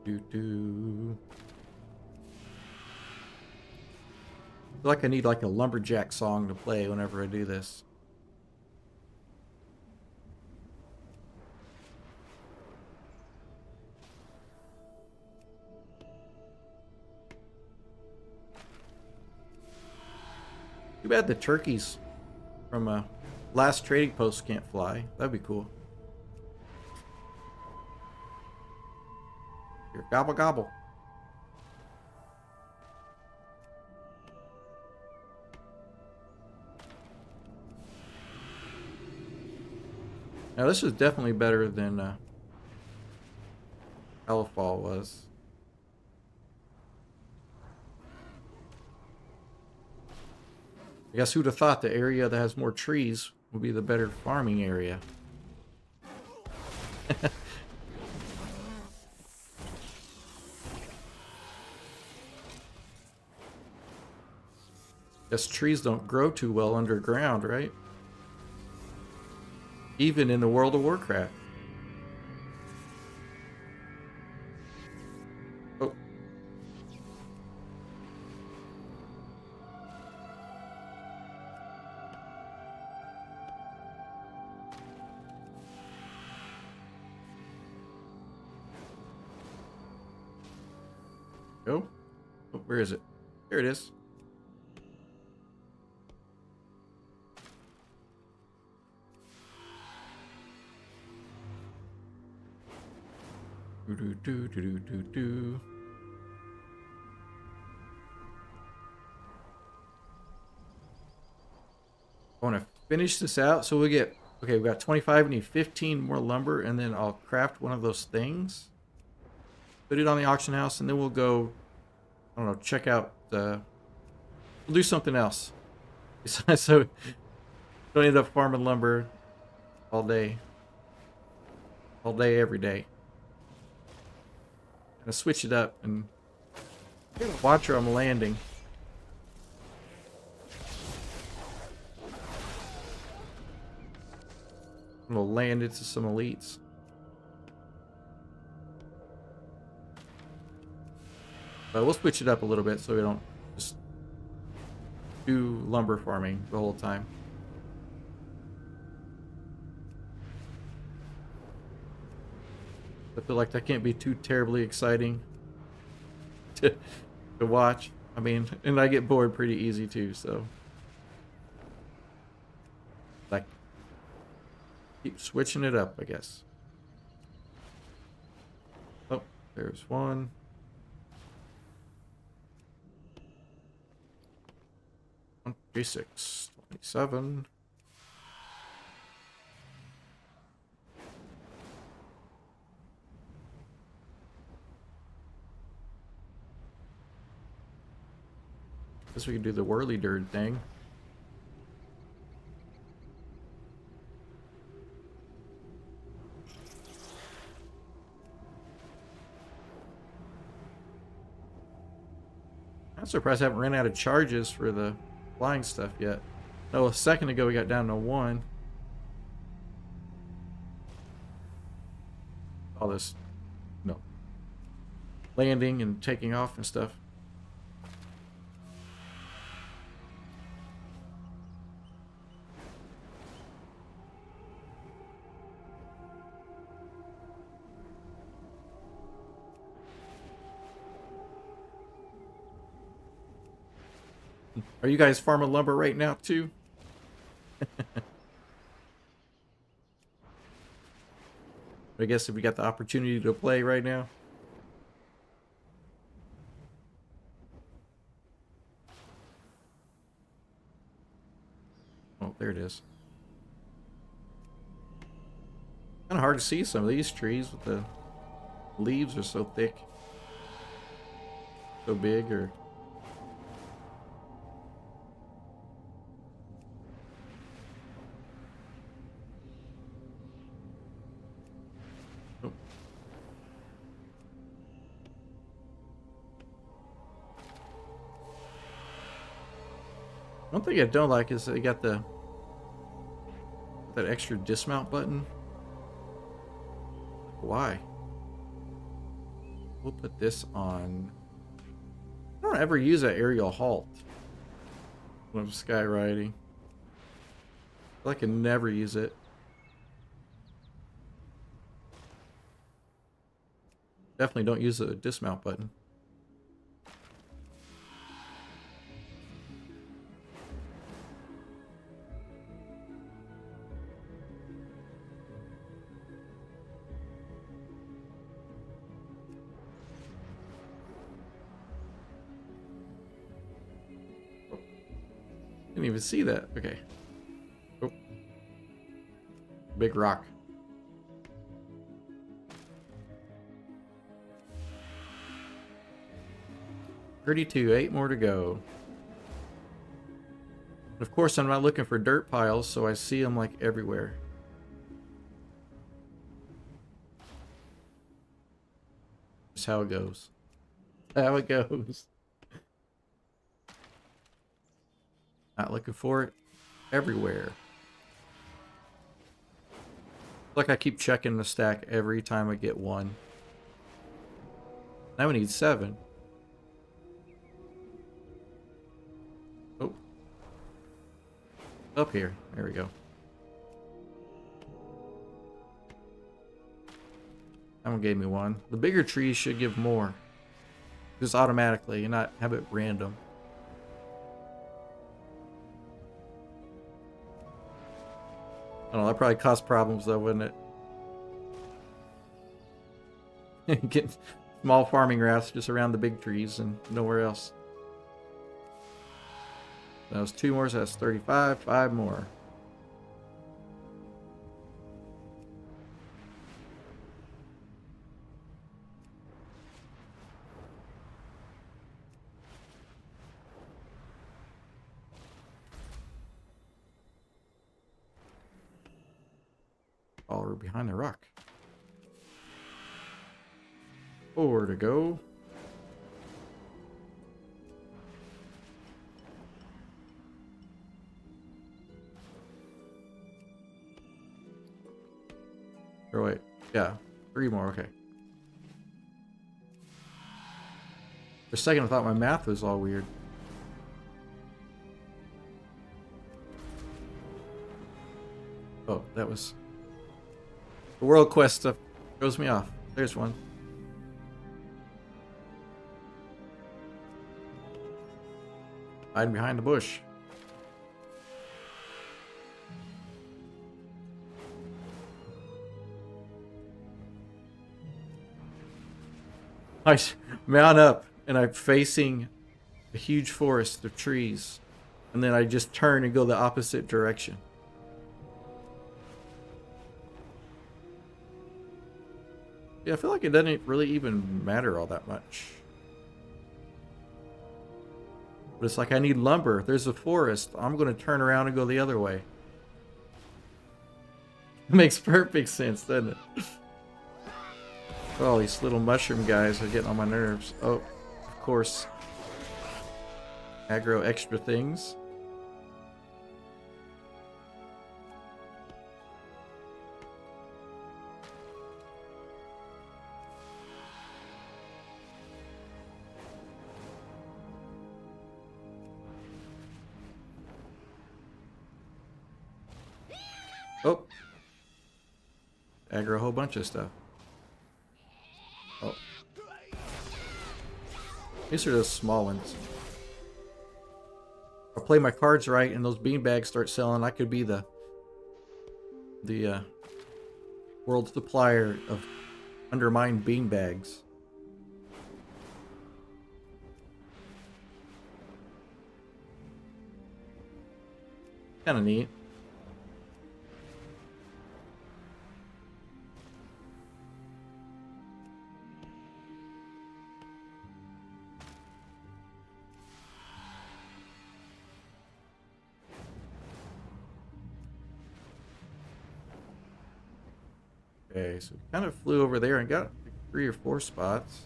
I feel like I need like a lumberjack song to play whenever I do this. Too bad the turkeys from last trading post can't fly. That'd be cool. Here, gobble gobble. Now this is definitely better than Hellfall was. I guess who'd have thought the area that has more trees would be the better farming area. Guess trees don't grow too well underground, right? Even in the World of Warcraft. Oh. Go. Oh, where is it? There it is. Do do do do do do. I want to finish this out, so we'll get. Okay, we've got 25. We need 15 more lumber, and then I'll craft one of those things. Put it on the auction house, and then we'll go. I don't know. Check out. We'll do something else. So don't end up farming lumber all day. All day, every day. Gonna switch it up and watch where I'm landing. I'm gonna land into some elites. But we'll switch it up a little bit so we don't just do lumber farming the whole time. I feel like that can't be too terribly exciting to watch. I mean, and I get bored pretty easy too, so. Like, keep switching it up, I guess. Oh, there's one. G6, 27. Guess we could do the whirly-dirt thing. I'm surprised I haven't run out of charges for the flying stuff yet. No, a second ago we got down to 1. All this, no, landing and taking off and stuff. Are you guys farming lumber right now too? I guess if we got the opportunity to play right now. Oh, there it is. Kind of hard to see some of these trees with the leaves are so thick, so big, or. One thing I don't like is they got that extra dismount button. Why? We'll put this on. I don't ever use that aerial halt when I'm sky riding. I feel like I never use it. Definitely don't use the dismount button. Didn't even see that. Okay. Oh. Big rock. $32, 8 more to go. Of course, I'm not looking for dirt piles, so I see them like everywhere. Just how it goes. How it goes. Not looking for it everywhere. Like I keep checking the stack every time I get one. Now we need 7. Oh. Up here. There we go. That one gave me 1. The bigger trees should give more. Just automatically and not have it random. I don't know, that probably caused problems though, wouldn't it? Getting small farming rafts just around the big trees and nowhere else. That was 2 more, so that's 35. 5 more. Follower behind the rock. 4 to go. Or wait, yeah, 3 more, okay. For a second I thought my math was all weird. Oh, that was... The world quest stuff throws me off. There's one. Hiding behind the bush. I mount up and I'm facing a huge forest of trees. And then I just turn and go the opposite direction. Yeah, I feel like it doesn't really even matter all that much. But it's like I need lumber. There's a forest. I'm going to turn around and go the other way. It makes perfect sense, doesn't it? Oh, these little mushroom guys are getting on my nerves. Oh, of course. Aggro extra things. Oh. Aggro a whole bunch of stuff. Oh. These are those small ones. I'll play my cards right and those beanbags start selling. I could be the world supplier of undermined beanbags. Kind of neat. Okay, so we kind of flew over there and got like 3 or 4 spots.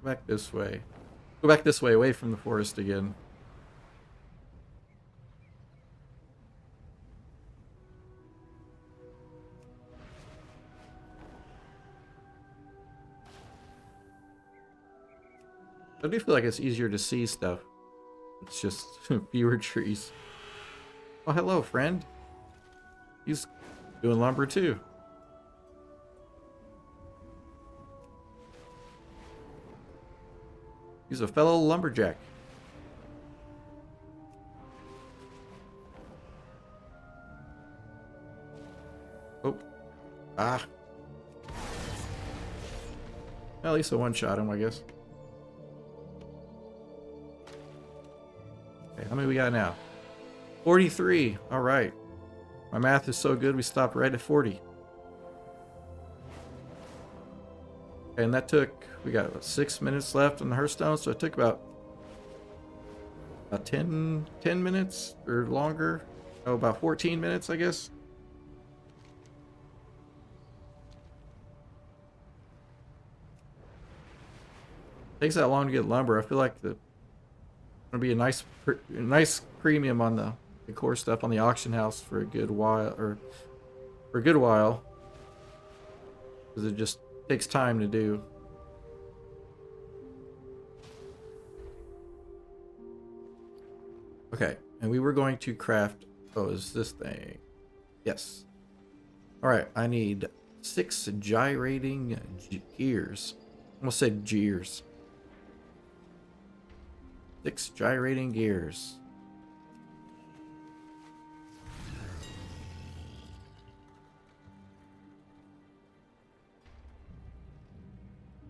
Go back this way. Go back this way, away from the forest again. I do feel like it's easier to see stuff. It's just fewer trees. Oh, hello, friend. He's doing lumber too. He's a fellow lumberjack. Oh. Ah. Well, at least I one-shot him, I guess. Okay, how many we got now? 43. All right. My math is so good, we stopped right at 40. And that took, we got about 6 minutes left on the Hearthstone, so it took about 10 minutes or longer. Oh, about 14 minutes, I guess. Takes that long to get lumber. I feel like the gonna be a nice premium on the core stuff on the auction house for a good while, or for a good while, because it just takes time to do. Okay, and we were going to craft. Oh, is this thing? Yes. All right, I need 6 gyrating gears. I almost said gears. 6 gyrating gears.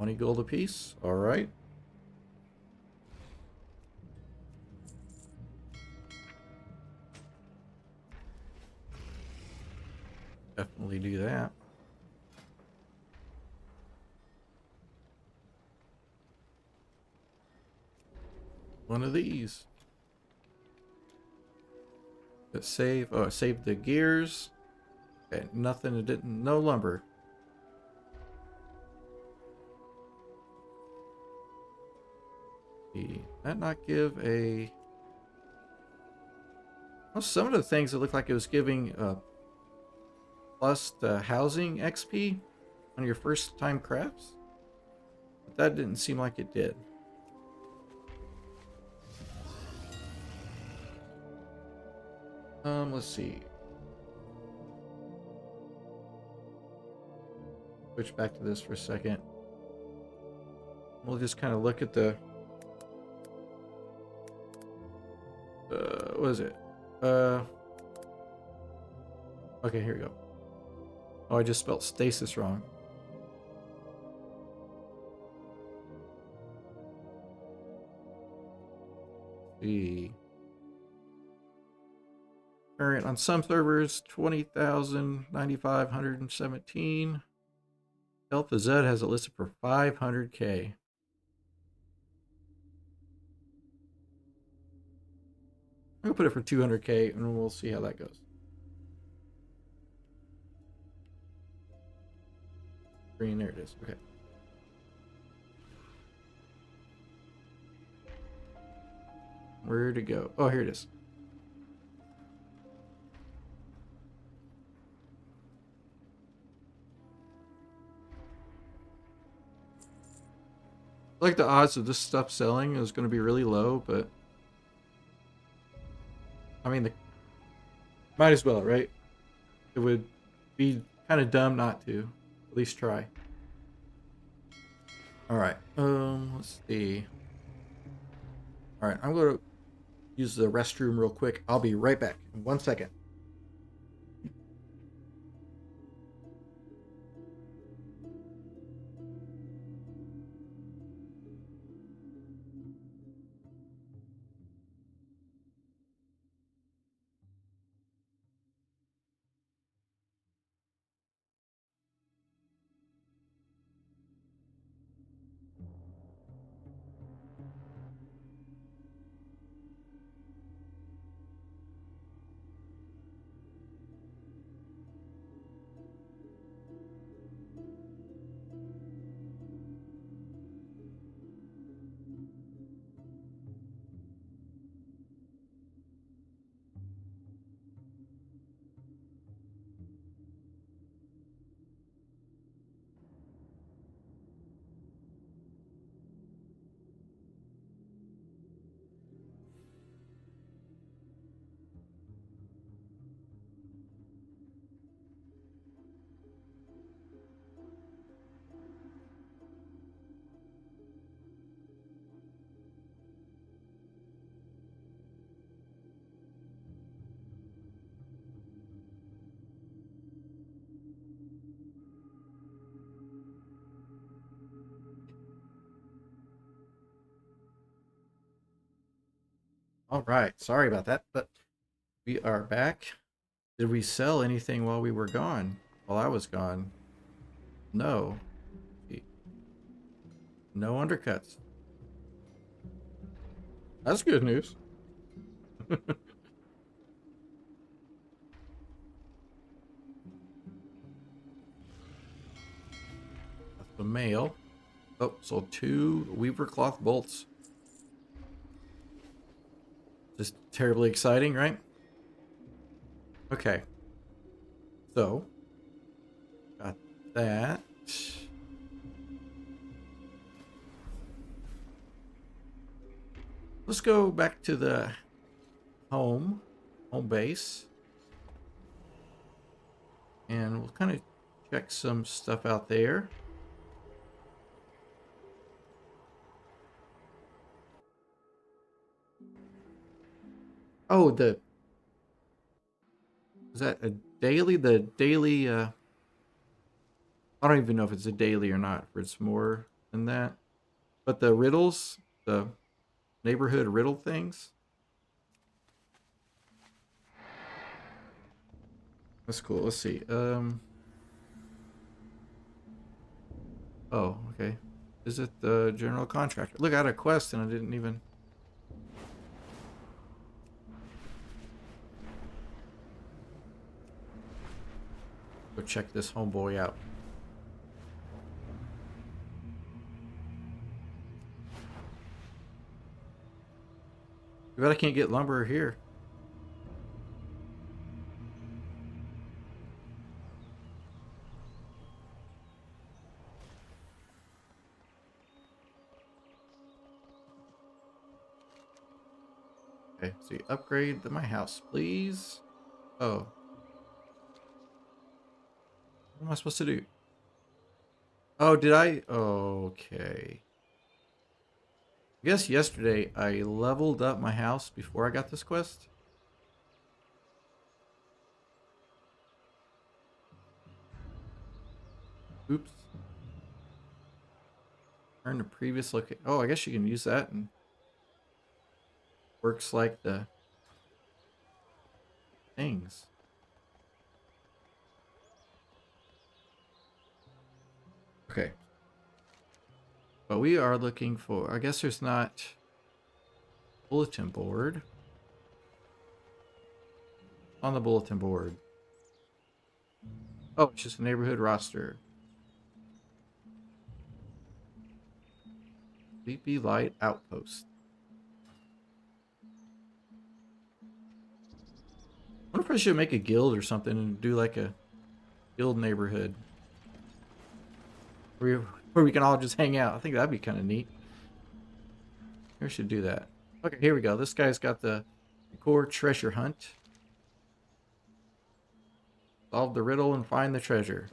$20 gold apiece. All right. Definitely do that. One of these. Let's save. Oh, save the gears. Okay, nothing. It didn't. No lumber. Did that not give a? Well, some of the things it looked like it was giving plus the housing XP on your first time crafts, but that didn't seem like it did. Let's see. Switch back to this for a second. We'll just kind of look at the what is it? Okay, here we go. Oh, I just spelled stasis wrong. Let's see. Current on some servers 20,000, 95, 117. Delta Z has it listed for 500K. I'm gonna put it for 200K and we'll see how that goes. Green, there it is. Okay. Where to go? Oh, here it is. I like the odds of this stuff selling is going to be really low, but I mean, might as well, right? It would be kind of dumb not to. At least try. All right. Let's see. All right, I'm going to use the restroom real quick. I'll be right back in 1 second. All right. Sorry about that, but we are back. Did we sell anything while we were gone? While I was gone? No. No undercuts. That's good news. That's the mail. Oh, sold 2 weaver cloth bolts. Just terribly exciting, right? Okay. So, got that. Let's go back to the home base. And we'll kind of check some stuff out there. Oh, is that a daily? The daily, I don't even know if it's a daily or not, if it's more than that. But the riddles, the neighborhood riddle things. That's cool. Let's see. Oh, okay. Is it the general contractor? Look, I had a quest and I didn't even. Go check this homeboy out. Too bad I can't get lumber here. Okay, see, upgrade my house, please. Oh. What am I supposed to do? Oh, did I? Okay. I guess yesterday I leveled up my house before I got this quest. Oops. Turn to previous location. Oh, I guess you can use that and works like the things. Okay. But we are looking for, I guess there's not bulletin board. On the bulletin board. Oh, it's just a neighborhood roster. Sleepy Light Outpost. I wonder if I should make a guild or something and do like a guild neighborhood. Where we can all just hang out. I think that'd be kind of neat. We should do that. Okay, here we go. This guy's got the core treasure hunt. Solve the riddle and find the treasure.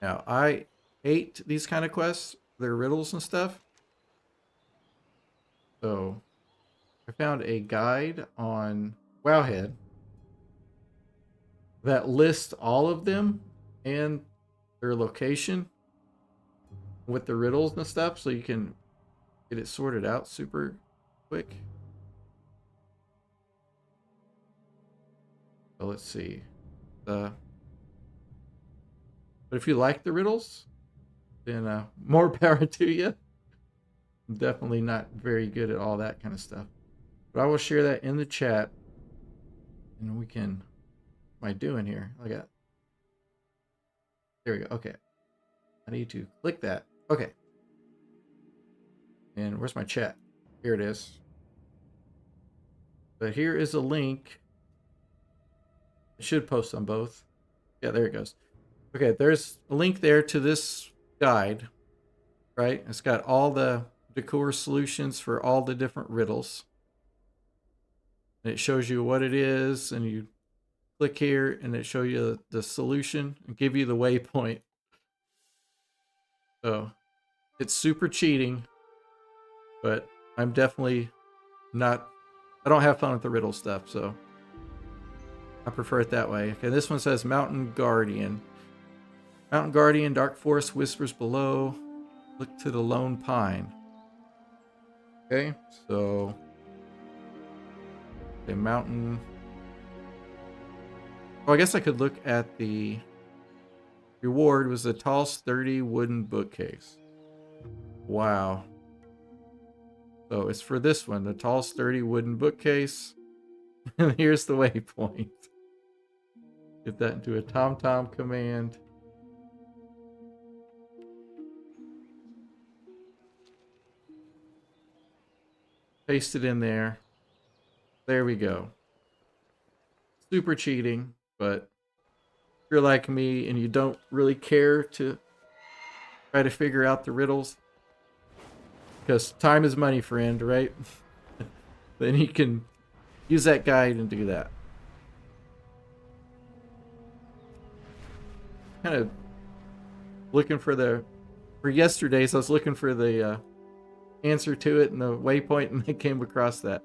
Now, I hate these kind of quests. They're riddles and stuff. So, I found a guide on Wowhead that lists all of them and their location with the riddles and stuff, so you can get it sorted out super quick. So let's see. But if you like the riddles, then more power to you. I'm definitely not very good at all that kind of stuff. But I will share that in the chat. And we can... What am I doing here? Look at... There we go. Okay. I need to click that. Okay. And where's my chat? Here it is. But here is a link. I should post on both. Yeah, there it goes. Okay, there's a link there to this guide, right? It's got all the decor solutions for all the different riddles. And it shows you what it is, and you click here, and it shows you the solution and give you the waypoint. So, it's super cheating, but I'm definitely not... I don't have fun with the riddle stuff, so I prefer it that way. Okay, this one says Mountain Guardian. Mountain Guardian, dark forest whispers below. Look to the lone pine. Okay, so the mountain. Oh, I guess I could look at the reward was a tall, sturdy wooden bookcase. Wow. So it's for this one, the tall, sturdy wooden bookcase. And here's the waypoint. Get that into a TomTom command. Paste it in there. There we go. Super cheating, but if you're like me and you don't really care to try to figure out the riddles, because time is money, friend, right? Then you can use that guide and do that. Kind of looking for yesterday's, I was looking for the answer to it and the waypoint, and I came across that.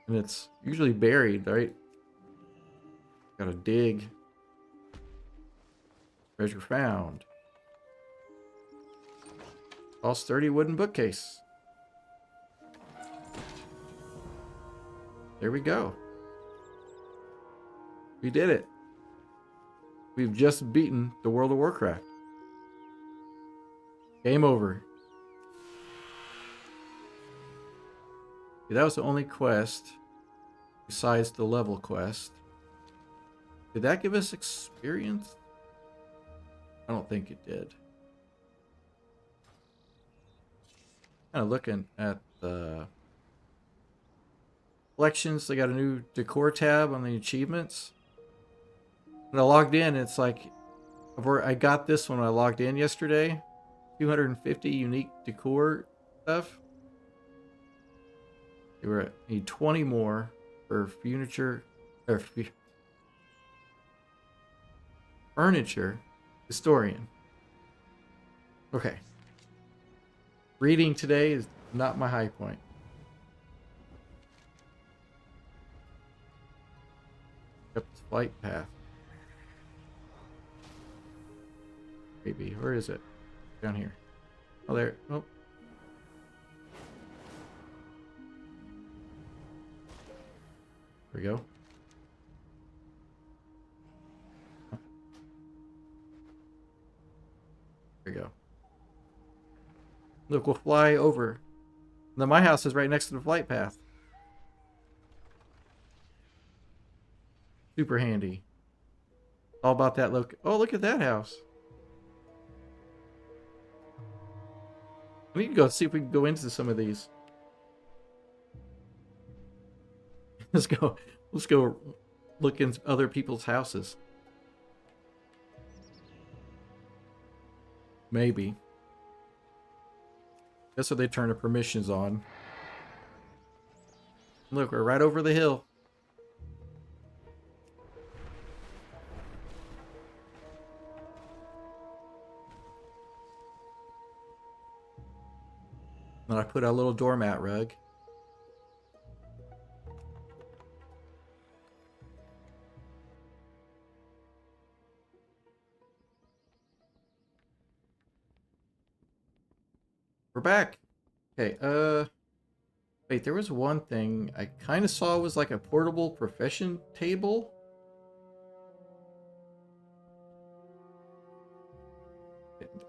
And it's usually buried, right? Gotta dig. Treasure found. All sturdy wooden bookcase. There we go. We did it. We've just beaten the World of Warcraft. Game over. That was the only quest besides the level quest. Did that give us experience? I don't think it did. Kind of looking at the collections. They got a new decor tab on the achievements. When I logged in, it's like, I got this when I logged in yesterday. 250 unique decor stuff. You were need 20 more for furniture historian. Okay. Reading today is not my high point. Up the flight path. Maybe. Where is it? Down here. Oh, there. Oh. There we go. There we go. Look, we'll fly over. Now my house is right next to the flight path. Super handy. All about that look. Oh, look at that house. We can go see if we can go into some of these. Let's go look in other people's houses. Maybe. That's what they turn the permissions on. Look, we're right over the hill. And I put a little doormat rug. We're back. Okay, wait, there was one thing I kind of saw was like a portable profession table.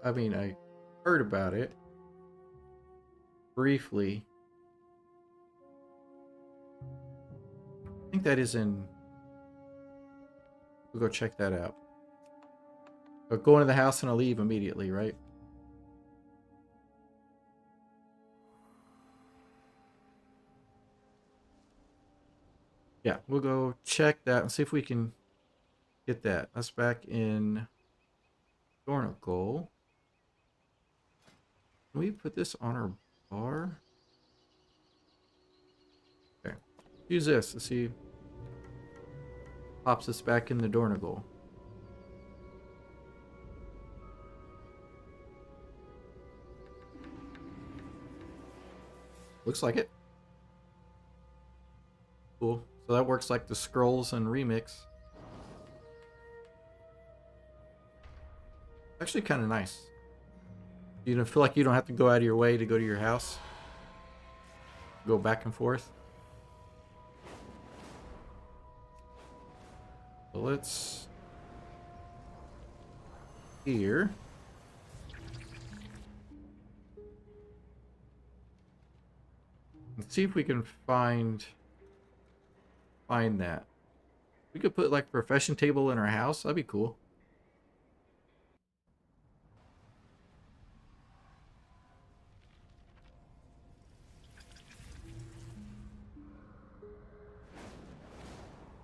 I mean, I heard about it briefly. I think that is in... We'll go check that out. I'll go into the house and I'll leave immediately, right? Yeah, we'll go check that and see if we can get that. That's back in Dornicle. Can we put this on our bar? Okay. Use this. Let's see. Pops us back in the Dornicle. Looks like it. Cool. So that works like the scrolls and remix. Actually kind of nice. You don't feel like you don't have to go out of your way to go to your house. Go back and forth. So let's... Here. Let's see if we can find that. We could put like a profession table in our house. That'd be cool.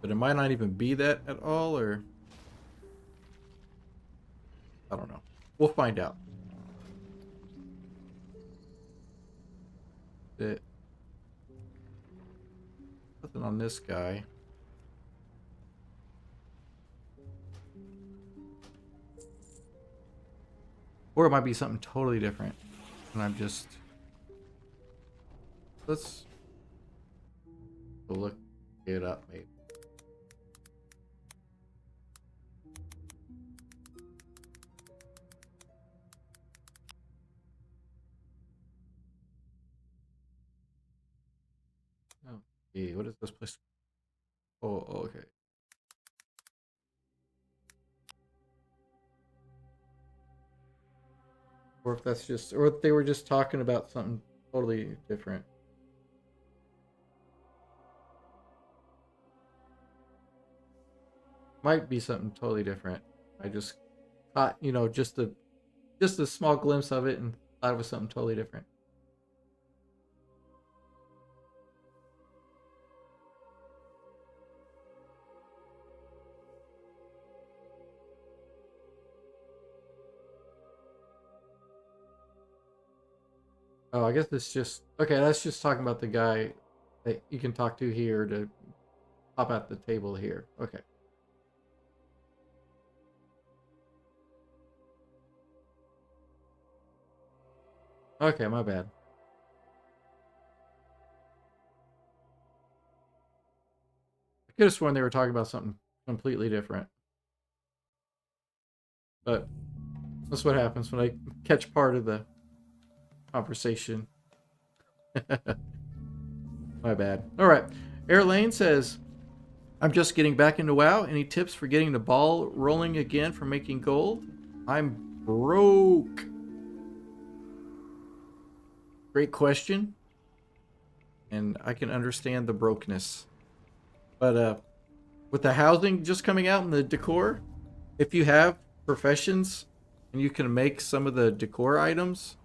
But it might not even be that at all, or I don't know. We'll find out. Nothing on this guy. Or it might be something totally different. And I'm just... Let's look it up, maybe. Okay, what is this place? Oh, okay. Or if that's just, or if they were just talking about something totally different. Might be something totally different. I just caught, you know, just a small glimpse of it and thought it was something totally different. Oh, I guess it's just okay. That's just talking about the guy that you can talk to here to pop out the table here. Okay. Okay, my bad. I could have sworn they were talking about something completely different. But that's what happens when I catch part of the conversation. My bad. All right. Airlane says, I'm just getting back into WoW. Any tips for getting the ball rolling again for making gold? I'm broke. Great question. And I can understand the brokenness. But with the housing just coming out and the decor, if you have professions and you can make some of the decor items,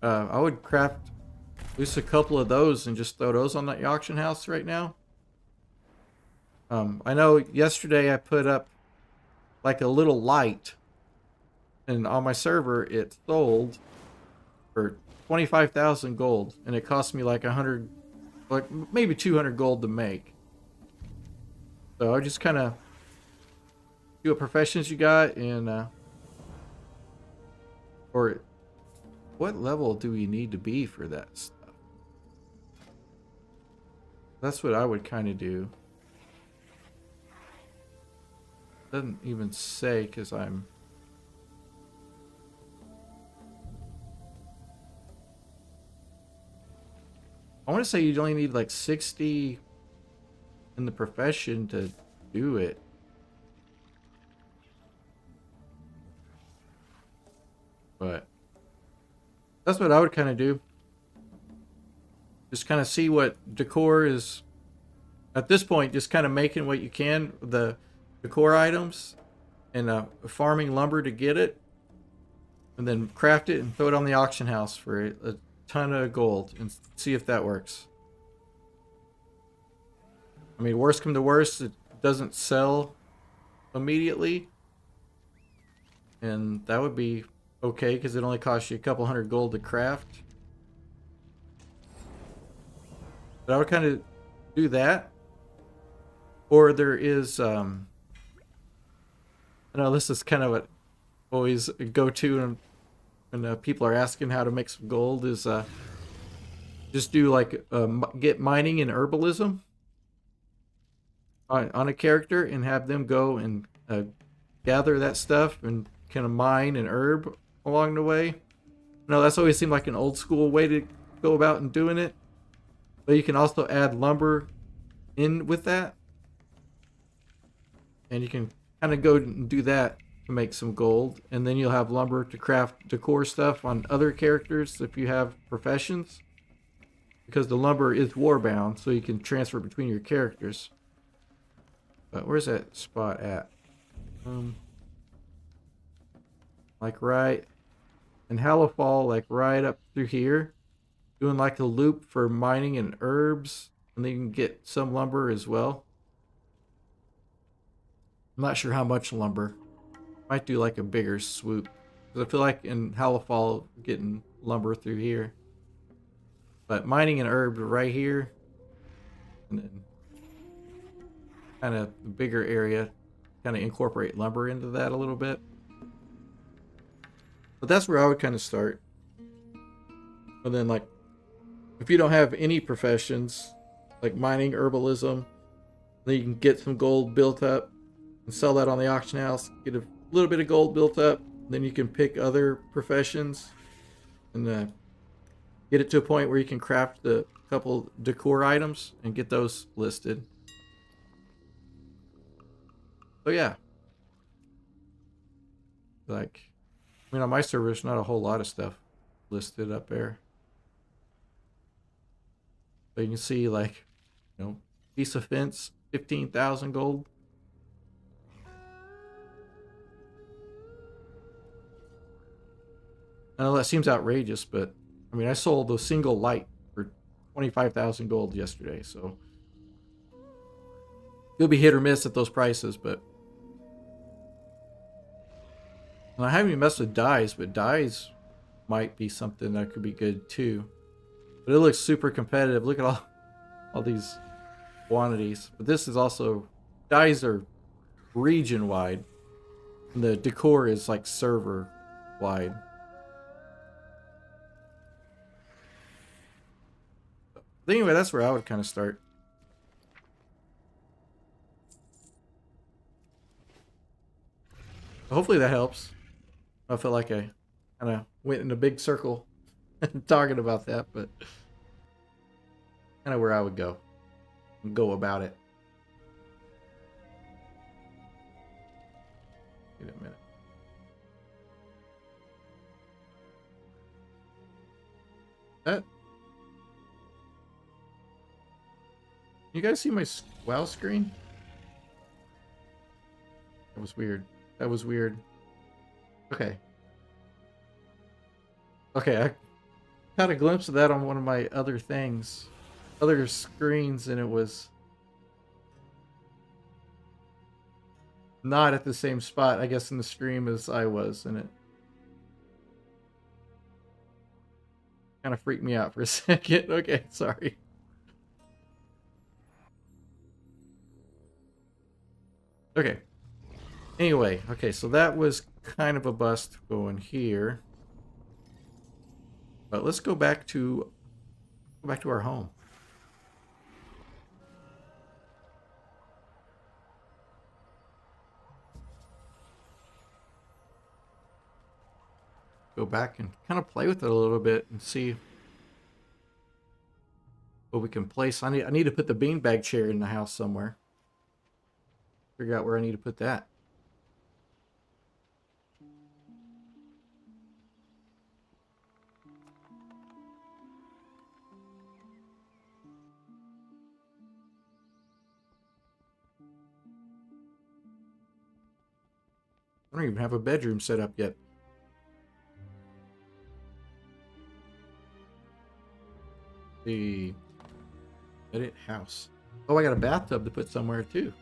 I would craft at least a couple of those and just throw those on the auction house right now. I know yesterday I put up like a little light, and on my server it sold for 25,000 gold, and it cost me like 100, like maybe 200 gold to make. So I just kind of do what professions you got, and or what level do we need to be for that stuff? That's what I would kind of do. Doesn't even say because I'm... I want to say you only need like 60 in the profession to do it. But that's what I would kind of do. Just kind of see what decor is at this point. Just kind of making what you can, the decor items, and farming lumber to get it, and then craft it and throw it on the auction house for a ton of gold and see if that works. I mean, worst come to worst, it doesn't sell immediately, and that would be okay because it only costs you a couple hundred gold to craft. But I would kind of do that. Or there is, I know this is kind of what always go to when people are asking how to make some gold is just do like get mining and herbalism on a character and have them go and gather that stuff and kind of mine and herb along the way. No, that's always seemed like an old school way to go about and doing it. But you can also add lumber in with that. And you can kind of go and do that to make some gold. And then you'll have lumber to craft decor stuff on other characters if you have professions. Because the lumber is warbound, so you can transfer between your characters. But where's that spot at? Like right in Hallowfall, like right up through here. Doing like a loop for mining and herbs. And then you can get some lumber as well. I'm not sure how much lumber. Might do like a bigger swoop. Because I feel like in Halifal, getting lumber through here. But mining an herb right here. And then kind of the bigger area. Kind of incorporate lumber into that a little bit. But that's where I would kind of start. And then like, if you don't have any professions, like mining, herbalism, then you can get some gold built up and sell that on the auction house, get a little bit of gold built up, then you can pick other professions and get it to a point where you can craft a couple decor items and get those listed. So yeah, like, I mean, on my server, there's not a whole lot of stuff listed up there. But you can see, like, you know, piece of fence, 15,000 gold. I know that seems outrageous, but I mean, I sold a single light for 25,000 gold yesterday, so it'll be hit or miss at those prices. But and I haven't even messed with dyes, but dyes might be something that could be good too. But it looks super competitive. Look at all these quantities. But this is also, dyes are region wide, and the decor is like server wide. But anyway, that's where I would kind of start. Hopefully that helps. I felt like I kind of went in a big circle talking about that, but kind of where I would go and go about it. Wait a minute. That. You guys see my WoW screen? That was weird. That was weird. Okay. Okay, I caught a glimpse of that on one of my other things. Other screens, and it was not at the same spot, I guess, in the stream as I was, and it kind of freaked me out for a second. Okay, sorry. Okay. Anyway, okay, so that was kind of a bust going here. But let's go back to our home. Go back and kind of play with it a little bit and see what we can place. I need to put the beanbag chair in the house somewhere. Figure out where I need to put that. I don't even have a bedroom set up yet. The edit house. Oh, I got a bathtub to put somewhere too.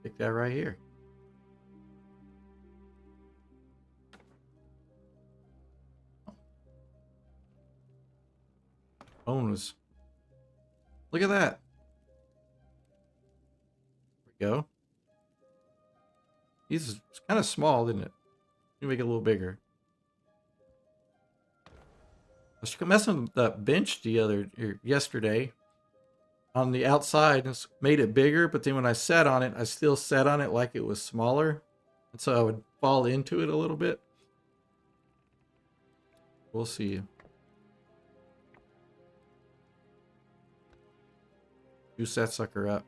Take that right here. Bonus. Look at that. There we go. It's kind of small, isn't it? Let me make it a little bigger. I was messing with that bench yesterday on the outside and made it bigger, but then when I sat on it, I still sat on it like it was smaller. And so I would fall into it a little bit. We'll see. Juice that sucker up.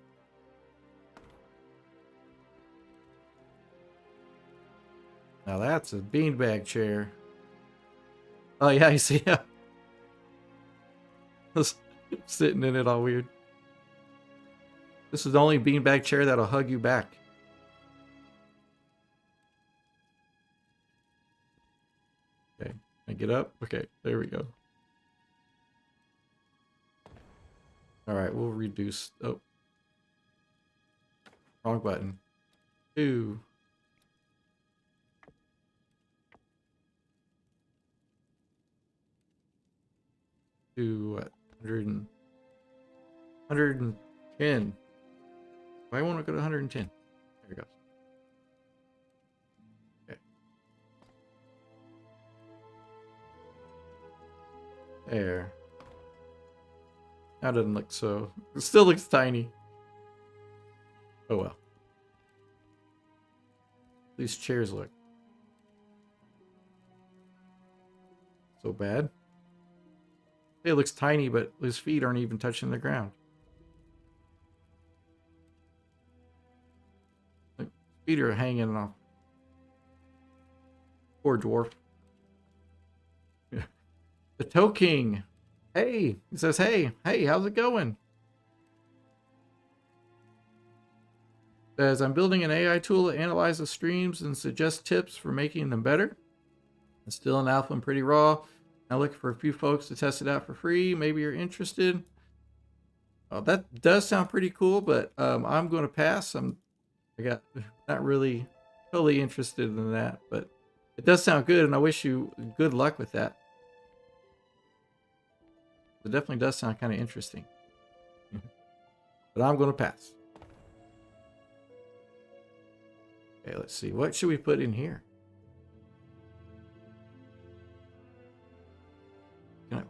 Now that's a beanbag chair. Oh yeah, you see how I was sitting in it all weird. This is the only beanbag chair that'll hug you back. I get up? Okay, there we go. Alright, we'll reduce. Oh. Wrong button. 2. To what? 110. I want to go to 110. There it goes. Okay. There. That doesn't look so. It still looks tiny. Oh well. These chairs look so bad. It looks tiny, but his feet aren't even touching the ground. His feet are hanging off. Poor dwarf. The Toe King. Hey, he says, hey, how's it going? Says, I'm building an AI tool to analyze the streams and suggest tips for making them better. It's still in alpha and pretty raw. I'm looking for a few folks to test it out for free. Maybe you're interested. That does sound pretty cool, but I'm going to pass. I got not really totally interested in that, but it does sound good, and I wish you good luck with that. It definitely does sound kind of interesting. But I'm going to pass. Okay, let's see. What should we put in here?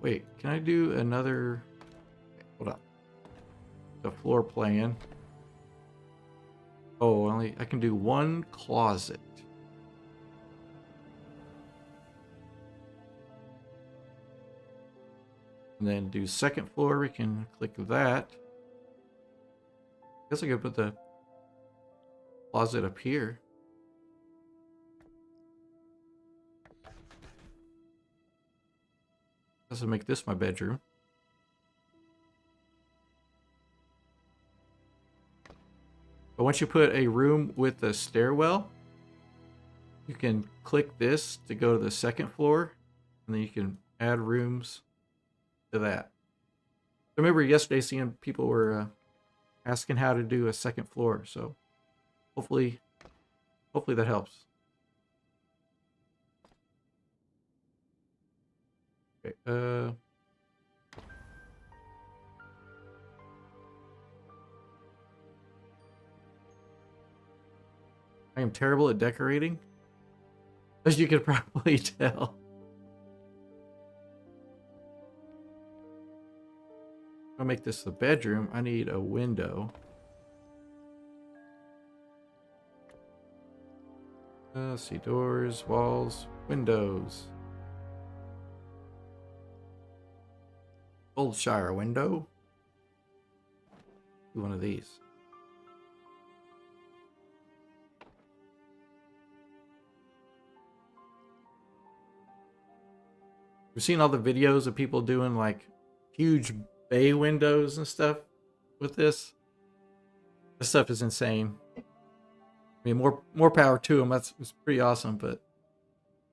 Wait, can I do another? Okay, hold on. The floor plan. Oh, I can do one closet. And then do second floor. We can click that. Guess I could put the closet up here. Guess I'll make this my bedroom. But once you put a room with a stairwell, you can click this to go to the second floor, and then you can add rooms to that. I remember yesterday seeing people were asking how to do a second floor, so hopefully that helps. Okay, I am terrible at decorating, as you could probably tell. I'll make this the bedroom. I need a window. Let's see, doors, walls, windows. Goldshire window. Do one of these. We've seen all the videos of people doing like huge bay windows and stuff with this. This stuff is insane. I mean, more power to them. That's pretty awesome, but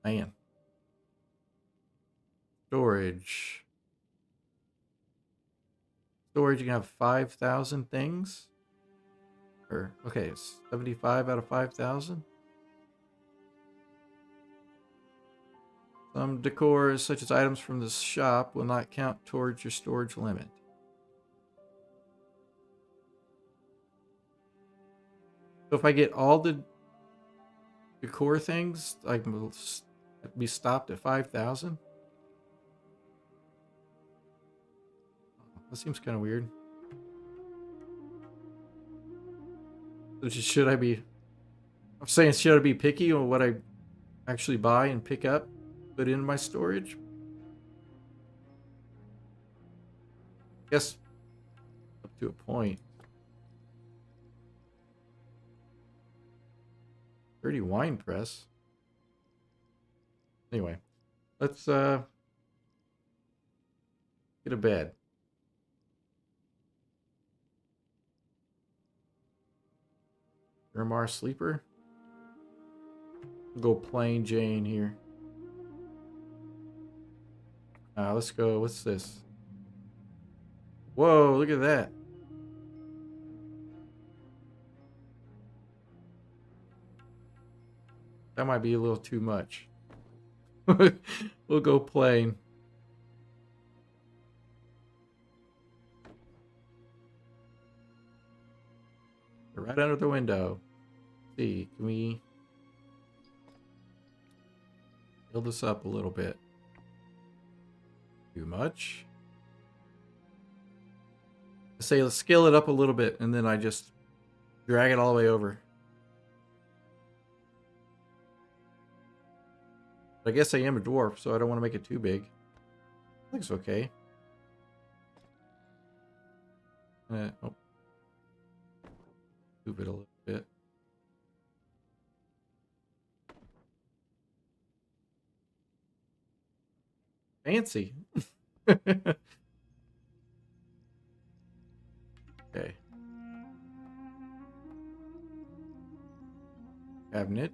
man. Storage. Storage, you can have 5,000 things. Or, okay, it's 75 out of 5,000. Some decors, such as items from the shop, will not count towards your storage limit. So if I get all the decor things, I can be stopped at 5,000. That seems kind of weird. Should I be... I'm saying, should I be picky on what I actually buy and pick up, put in my storage? I guess up to a point. 30 wine press. Anyway, let's get a bed. Ermar sleeper. We'll go plain Jane here. Let's go. What's this? Whoa, look at that. That might be a little too much. We'll go plain. Right under the window. Let's see, can we build this up a little bit? Too much? I say let's scale it up a little bit, and then I just drag it all the way over. But I guess I am a dwarf, so I don't want to make it too big. I think it's okay. Oh. Move it a little bit. Fancy. Okay. Cabinet.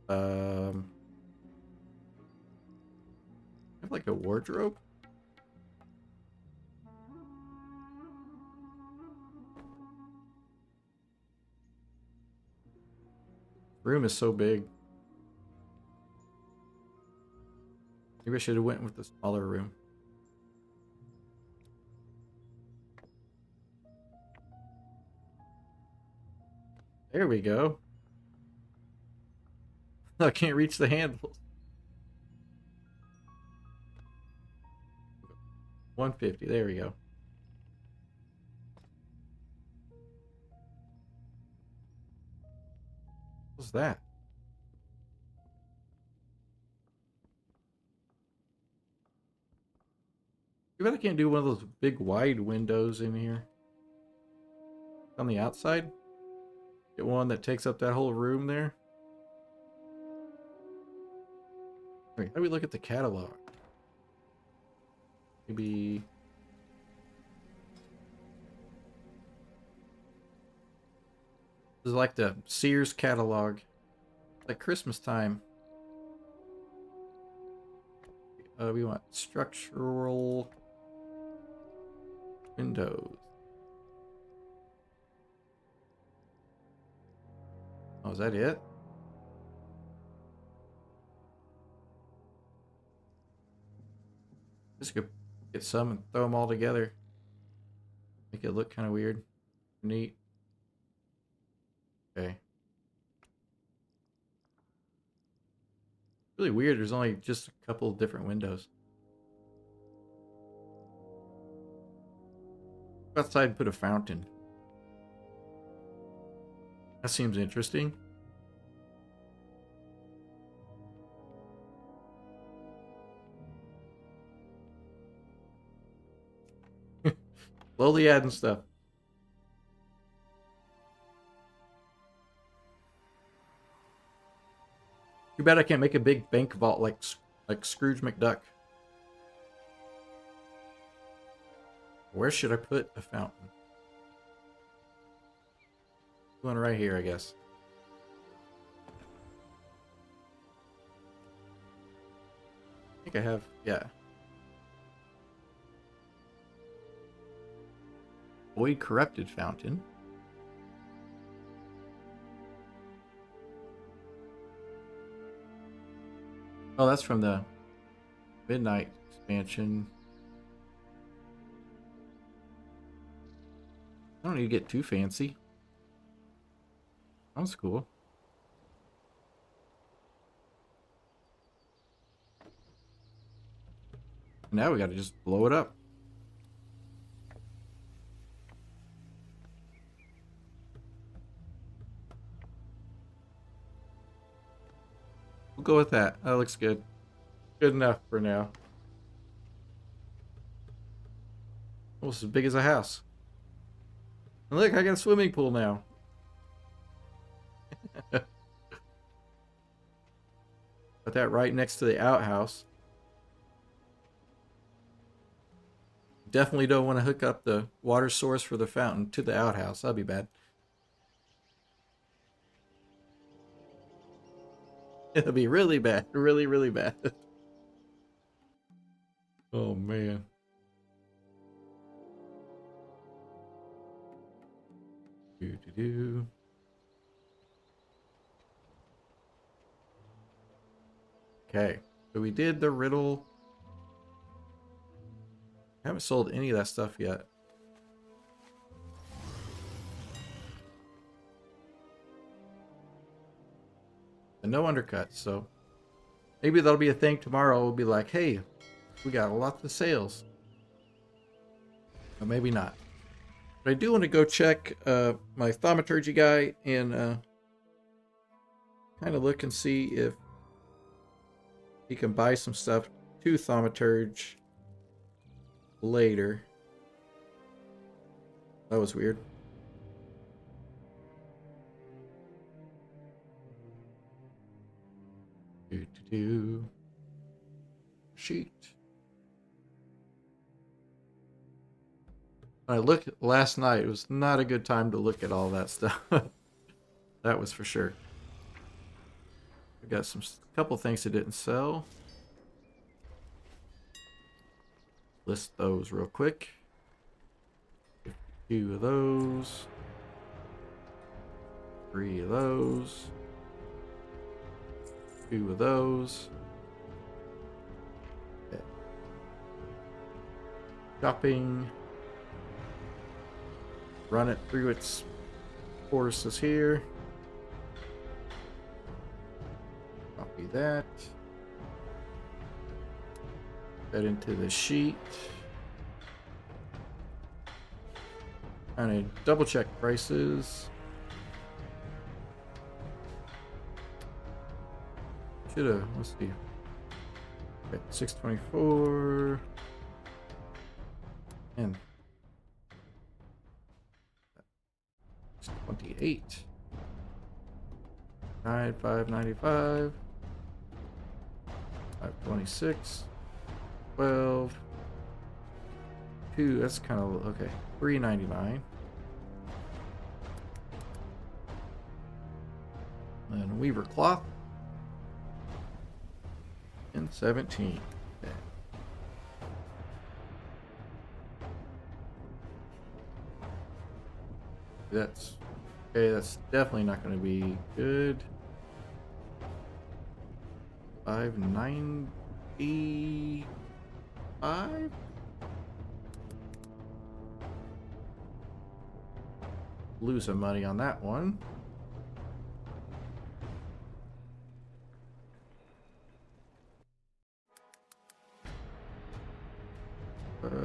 I have like a wardrobe. Room is so big. Maybe I should have went with the smaller room. There we go. I can't reach the handles. 150. There we go. What's that? Too bad I can't do one of those big wide windows in here. On the outside? Get one that takes up that whole room there. Wait, how do we look at the catalog? Maybe... This is like the Sears catalog. It's like Christmas time. We want structural windows. Oh, is that it? Just go get some and throw them all together. Make it look kind of weird. Neat. Okay. Really weird. There's only just a couple of different windows. Go outside and put a fountain. That seems interesting. Slowly adding stuff. Too bad I can't make a big bank vault like Scrooge McDuck. Where should I put a fountain? One right here, I guess. I think I have, yeah. Void corrupted fountain. Oh, that's from the Midnight expansion. I don't need to get too fancy. That's cool. Now we gotta just blow it up. We'll go with that. That looks good. Good enough for now. Almost as big as a house. And look, I got a swimming pool now. Put that right next to the outhouse. Definitely don't want to hook up the water source for the fountain to the outhouse. That'd be bad. It'll be really bad. Really, really bad. Oh man. Do. Okay, so we did the riddle. I haven't sold any of that stuff yet. And no undercuts, so maybe that'll be a thing tomorrow. We'll be like, hey, we got a lot of sales. Or maybe not. But I do want to go check my thaumaturgy guy and kind of look and see if he can buy some stuff to thaumaturge later. That was weird. Sheet. When I looked last night, it was not a good time to look at all that stuff. That was for sure. We got some couple things that didn't sell. List those real quick. 2 of those. 3 of those. 2 of those. Okay. Shopping. Run it through its courses here. Copy that. That into the sheet. And double check prices. Should have, let's see. Okay, 624. And 28. 595. 526. 12. 2. That's kind of okay. 399. And weaver cloth. And 17. Okay. That's okay. That's definitely not going to be good. 595. Lose some money on that one.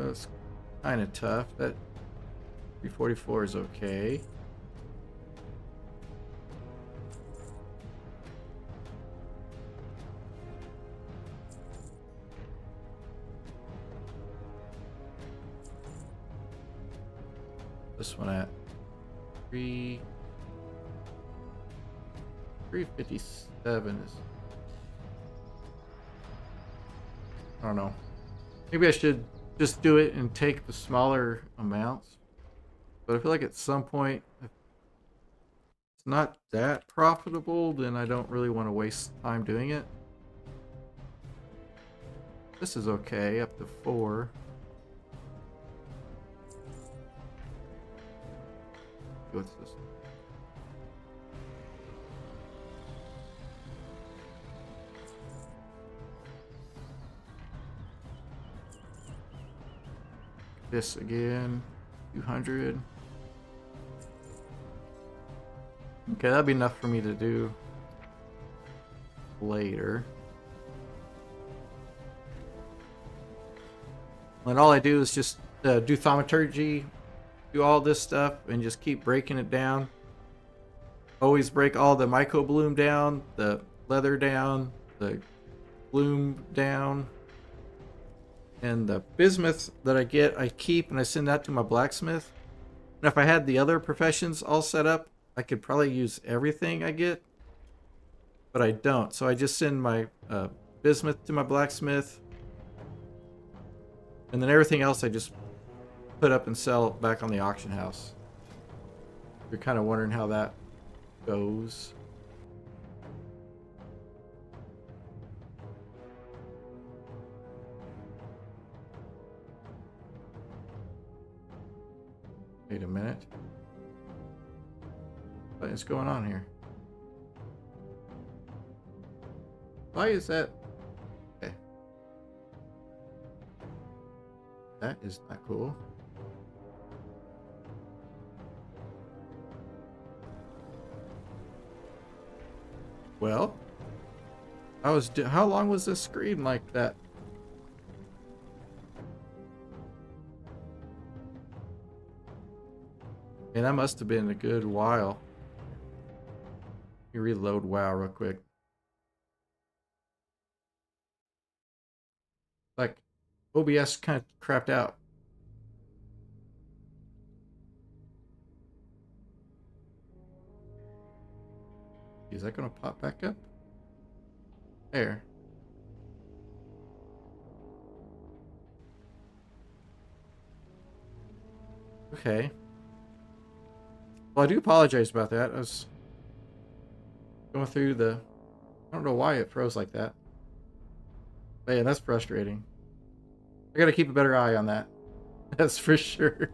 It's kind of tough. That 344 is okay. This one at 357 is, I don't know. Maybe I should just do it and take the smaller amounts. But I feel like at some point, if it's not that profitable, then I don't really want to waste time doing it. This is okay, up to 4. What's this? This again, 200. Okay, that'd be enough for me to do later. And all I do is just do thaumaturgy, do all this stuff, and just keep breaking it down. Always break all the mycobloom down, the leather down, the bloom down. And the bismuth that I get, I keep and I send that to my blacksmith. And if I had the other professions all set up, I could probably use everything I get. But I don't. So I just send my bismuth to my blacksmith. And then everything else I just put up and sell back on the auction house. You're kind of wondering how that goes. Wait a minute. What is going on here? Why is that? Okay. That is not cool. Well, how long was this screen like that? And that must have been a good while. Let me reload WoW real quick. Like, OBS kind of crapped out. Is that gonna pop back up? There. Okay. Well, I do apologize about that. I was going through the... I don't know why it froze like that. But yeah, that's frustrating. I gotta keep a better eye on that. That's for sure.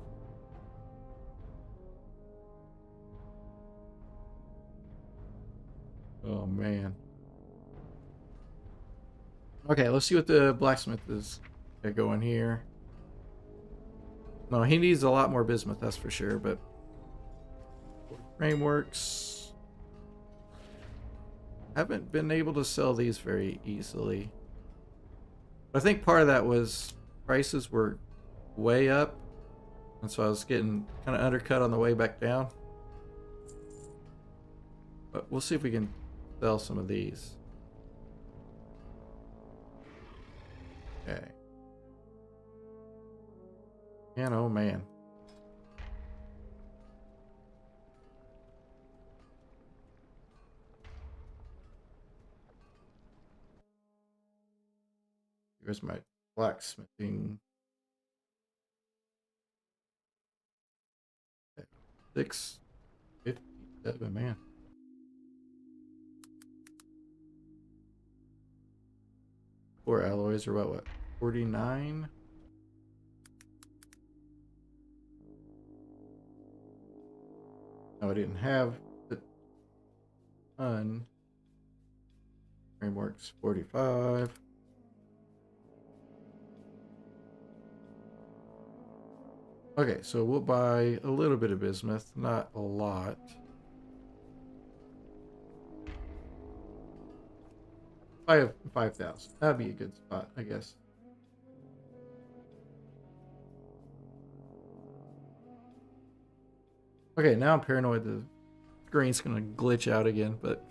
Oh, man. Okay, let's see what the blacksmith is going here. No, he needs a lot more bismuth, that's for sure, but... Frameworks... Haven't been able to sell these very easily. I think part of that was prices were way up, and so I was getting kind of undercut on the way back down. But we'll see if we can sell some of these. Okay. Man, oh man. Here's my blacksmithing. 657, man. Four alloys are what 49? No, I didn't have the ton. Frameworks 45. Okay, so we'll buy a little bit of bismuth, not a lot. I have 5,000. That'd be a good spot, I guess. Okay, now I'm paranoid the screen's gonna glitch out again, but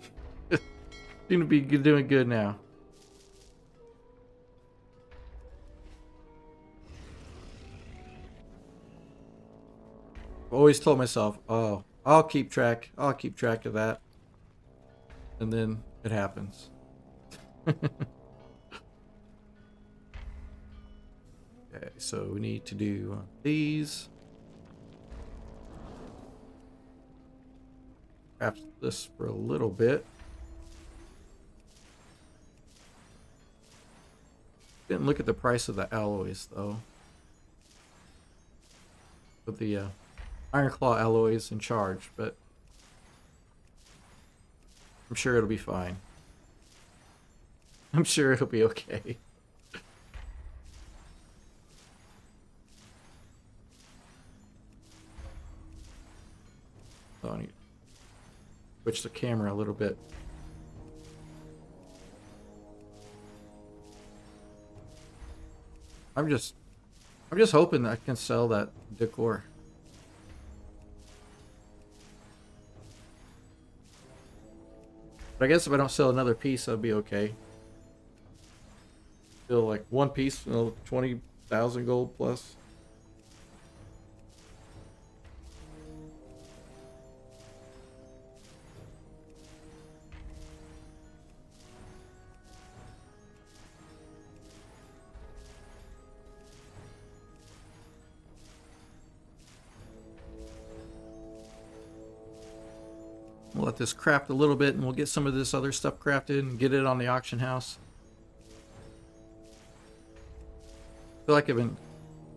seem to be doing good now. Always told myself, oh, I'll keep track of that, and then it happens. Okay, so we need to do these. Craft this for a little bit. Didn't look at the price of the alloys though. With the Iron Claw alloys in charge, but I'm sure it'll be fine. I'm sure it'll be okay. So I need to switch the camera a little bit. I'm just hoping that I can sell that decor. But I guess if I don't sell another piece, I'll be okay. Still like one piece, 20,000 gold plus. We'll let this craft a little bit and we'll get some of this other stuff crafted and get it on the auction house. I feel like I've been,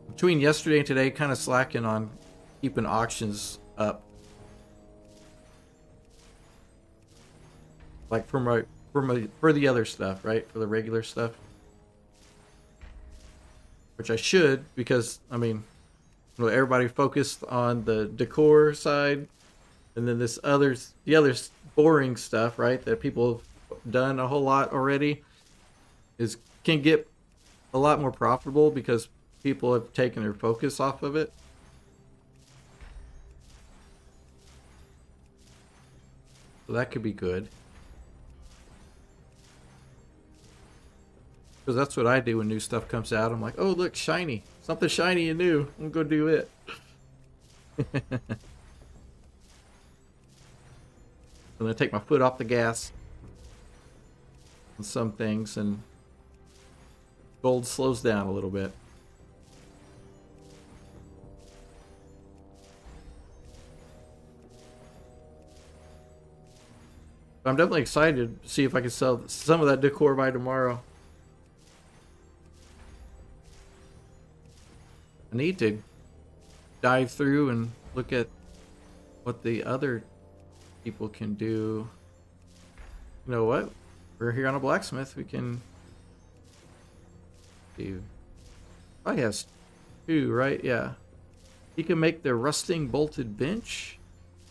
between yesterday and today, kind of slacking on keeping auctions up. Like for the other stuff, right? For the regular stuff. Which I should, because I mean, everybody focused on the decor side, and then the other boring stuff, right? That people have done a whole lot already, can get a lot more profitable because people have taken their focus off of it. So that could be good. Because that's what I do when new stuff comes out. I'm like, oh, look, shiny. Something shiny and new. I'm going to go do it. I'm going to take my foot off the gas on some things, and gold slows down a little bit. I'm definitely excited to see if I can sell some of that decor by tomorrow. I need to dive through and look at what the other people can do. You know what? We're here on a blacksmith. We can do. I has 2, right? Yeah. He can make the rusting bolted bench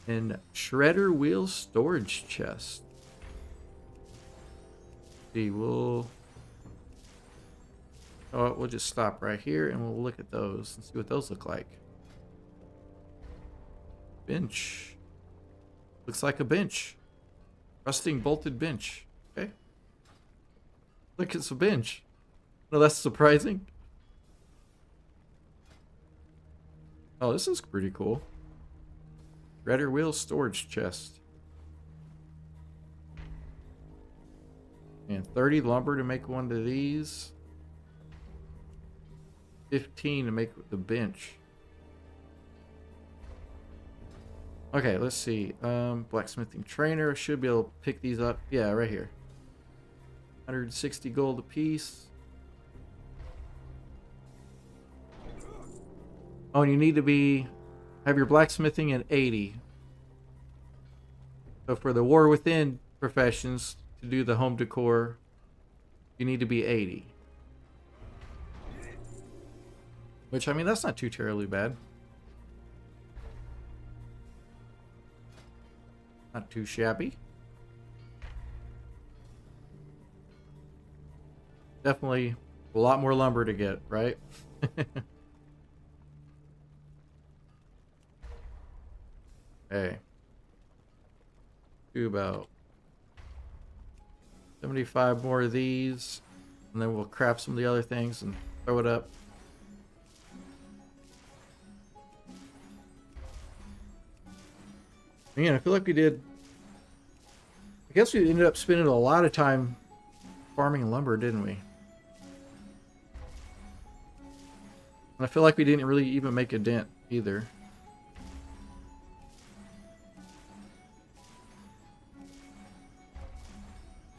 and shredder wheel storage chest. See, we'll just stop right here and we'll look at those and see what those look like. Bench. Looks like a bench. Rusting bolted bench. Okay. Look, it's a bench. No, that's surprising. Oh, this is pretty cool. Shredder wheel storage chest. And 30 lumber to make one of these. 15 to make the bench. Okay, let's see. Blacksmithing trainer. I should be able to pick these up. Yeah, right here. 160 gold a piece. Oh, and you need to have your blacksmithing at 80. So for the War Within professions, to do the home decor, you need to be 80. Which, I mean, that's not too terribly bad. Not too shabby. Definitely a lot more lumber to get, right? Hey. Do about 75 more of these, and then we'll craft some of the other things and throw it up. Man, I feel like I guess we ended up spending a lot of time farming lumber, didn't we? And I feel like we didn't really even make a dent either.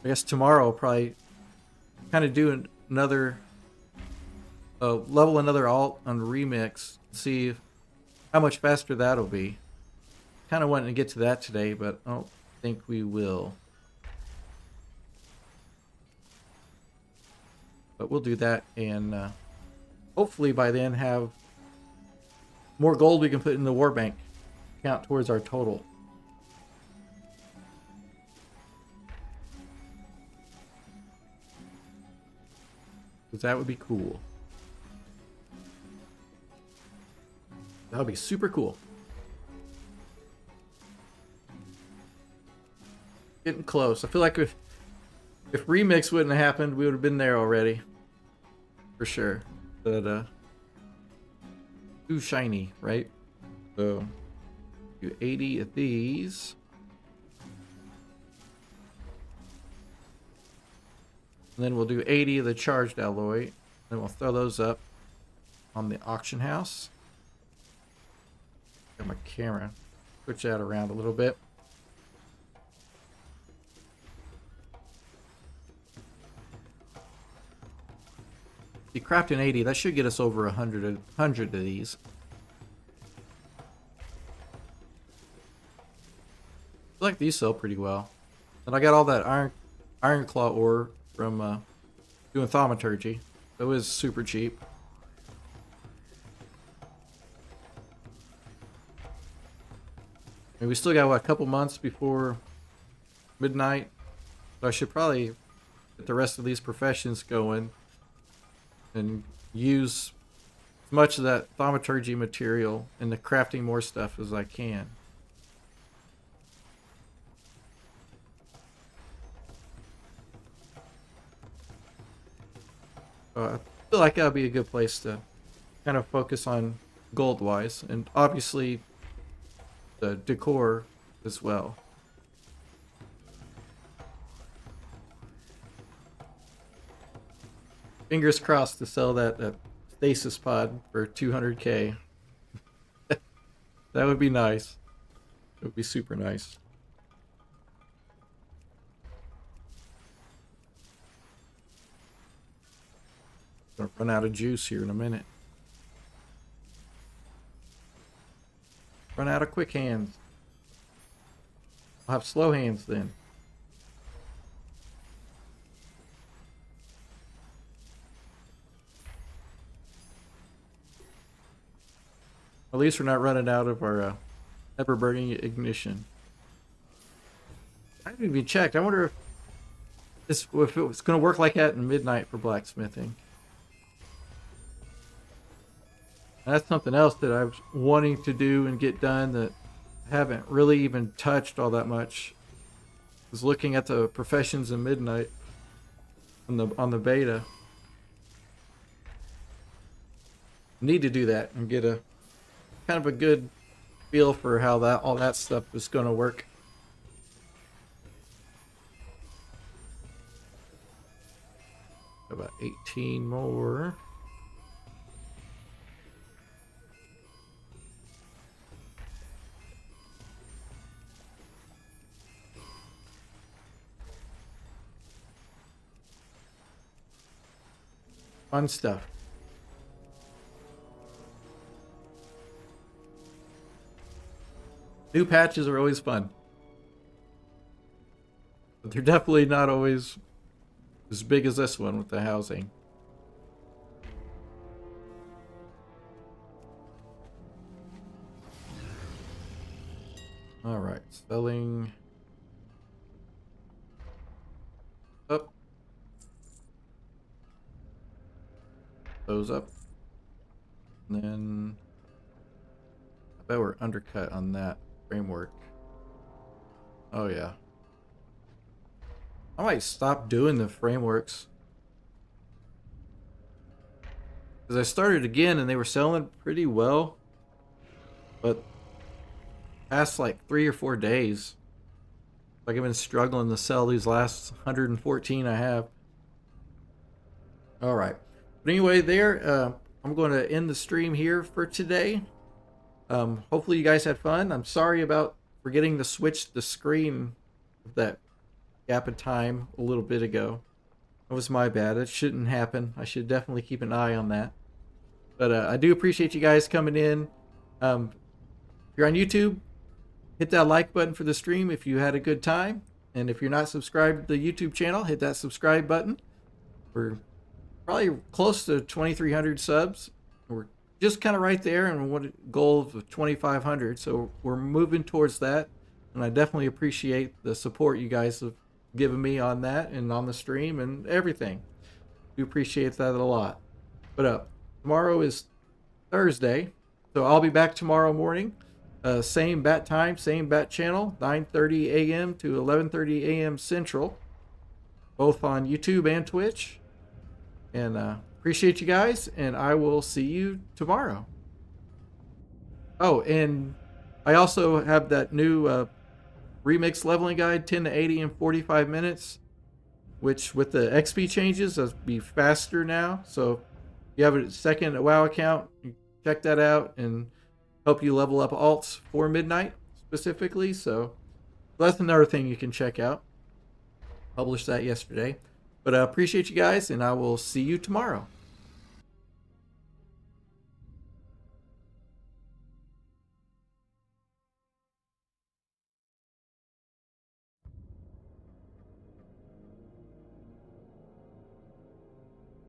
I guess tomorrow I'll probably kind of do another level another alt on remix, see how much faster that'll be. Kind of wanting to get to that today, but I don't think we will. But we'll do that, and hopefully by then have more gold we can put in the war bank, count towards our total. Because that would be cool. That would be super cool. Getting close. I feel like if remix wouldn't have happened, we would have been there already. For sure. But too shiny, right? So do 80 of these. And then we'll do 80 of the charged alloy. Then we'll throw those up on the auction house. Got my camera. Switch that around a little bit. You craft an 80, that should get us over 100 of these. feel like these sell pretty well. And I got all that iron claw ore from doing thaumaturgy. It was super cheap. And we still got, what, a couple months before midnight. So I should probably get the rest of these professions going and use as much of that thaumaturgy material into crafting more stuff as I can. I feel like that would be a good place to kind of focus on gold-wise, and obviously the decor as well. Fingers crossed to sell that stasis pod for 200k. That would be nice. It would be super nice. Gonna run out of juice here in a minute. Run out of quick hands. I'll have slow hands then. At least we're not running out of our ever-burning ignition. I haven't even checked. I wonder if it was going to work like that in midnight for blacksmithing. That's something else that I was wanting to do and get done that I haven't really even touched all that much. I was looking at the professions in midnight on the beta. Need to do that and get a kind of a good feel for how all that stuff is going to work. About 18 more. Fun stuff. New patches are always fun. But they're definitely not always as big as this one with the housing. Alright, selling up. Those up. And then I bet we're undercut on that framework. Oh yeah. I might stop doing the frameworks. Because I started again and they were selling pretty well. But past like 3 or 4 days, like I've been struggling to sell these last 114 I have. Alright. But anyway, I'm going to end the stream here for today. Hopefully you guys had fun. I'm sorry about forgetting to switch the screen of that gap of time a little bit ago. That was my bad. It shouldn't happen. I should definitely keep an eye on that. But I do appreciate you guys coming in. If you're on YouTube, hit that like button for the stream if you had a good time. And if you're not subscribed to the YouTube channel, hit that subscribe button. We're probably close to 2,300 subs. We're just kind of right there, and what a goal of 2,500. So we're moving towards that, and I definitely appreciate the support you guys have given me on that and on the stream and everything. We appreciate that a lot. But tomorrow is Thursday, so I'll be back tomorrow morning. Same bat time, same bat channel, 9:30 a.m. to 11:30 a.m. Central, both on YouTube and Twitch. And appreciate you guys, and I will see you tomorrow. Oh, and I also have that new remix leveling guide, 10 to 80 in 45 minutes, which with the XP changes, it'll be faster now. So if you have a second WoW account, check that out and help you level up alts for midnight specifically. So that's another thing you can check out. Published that yesterday. But I appreciate you guys, and I will see you tomorrow.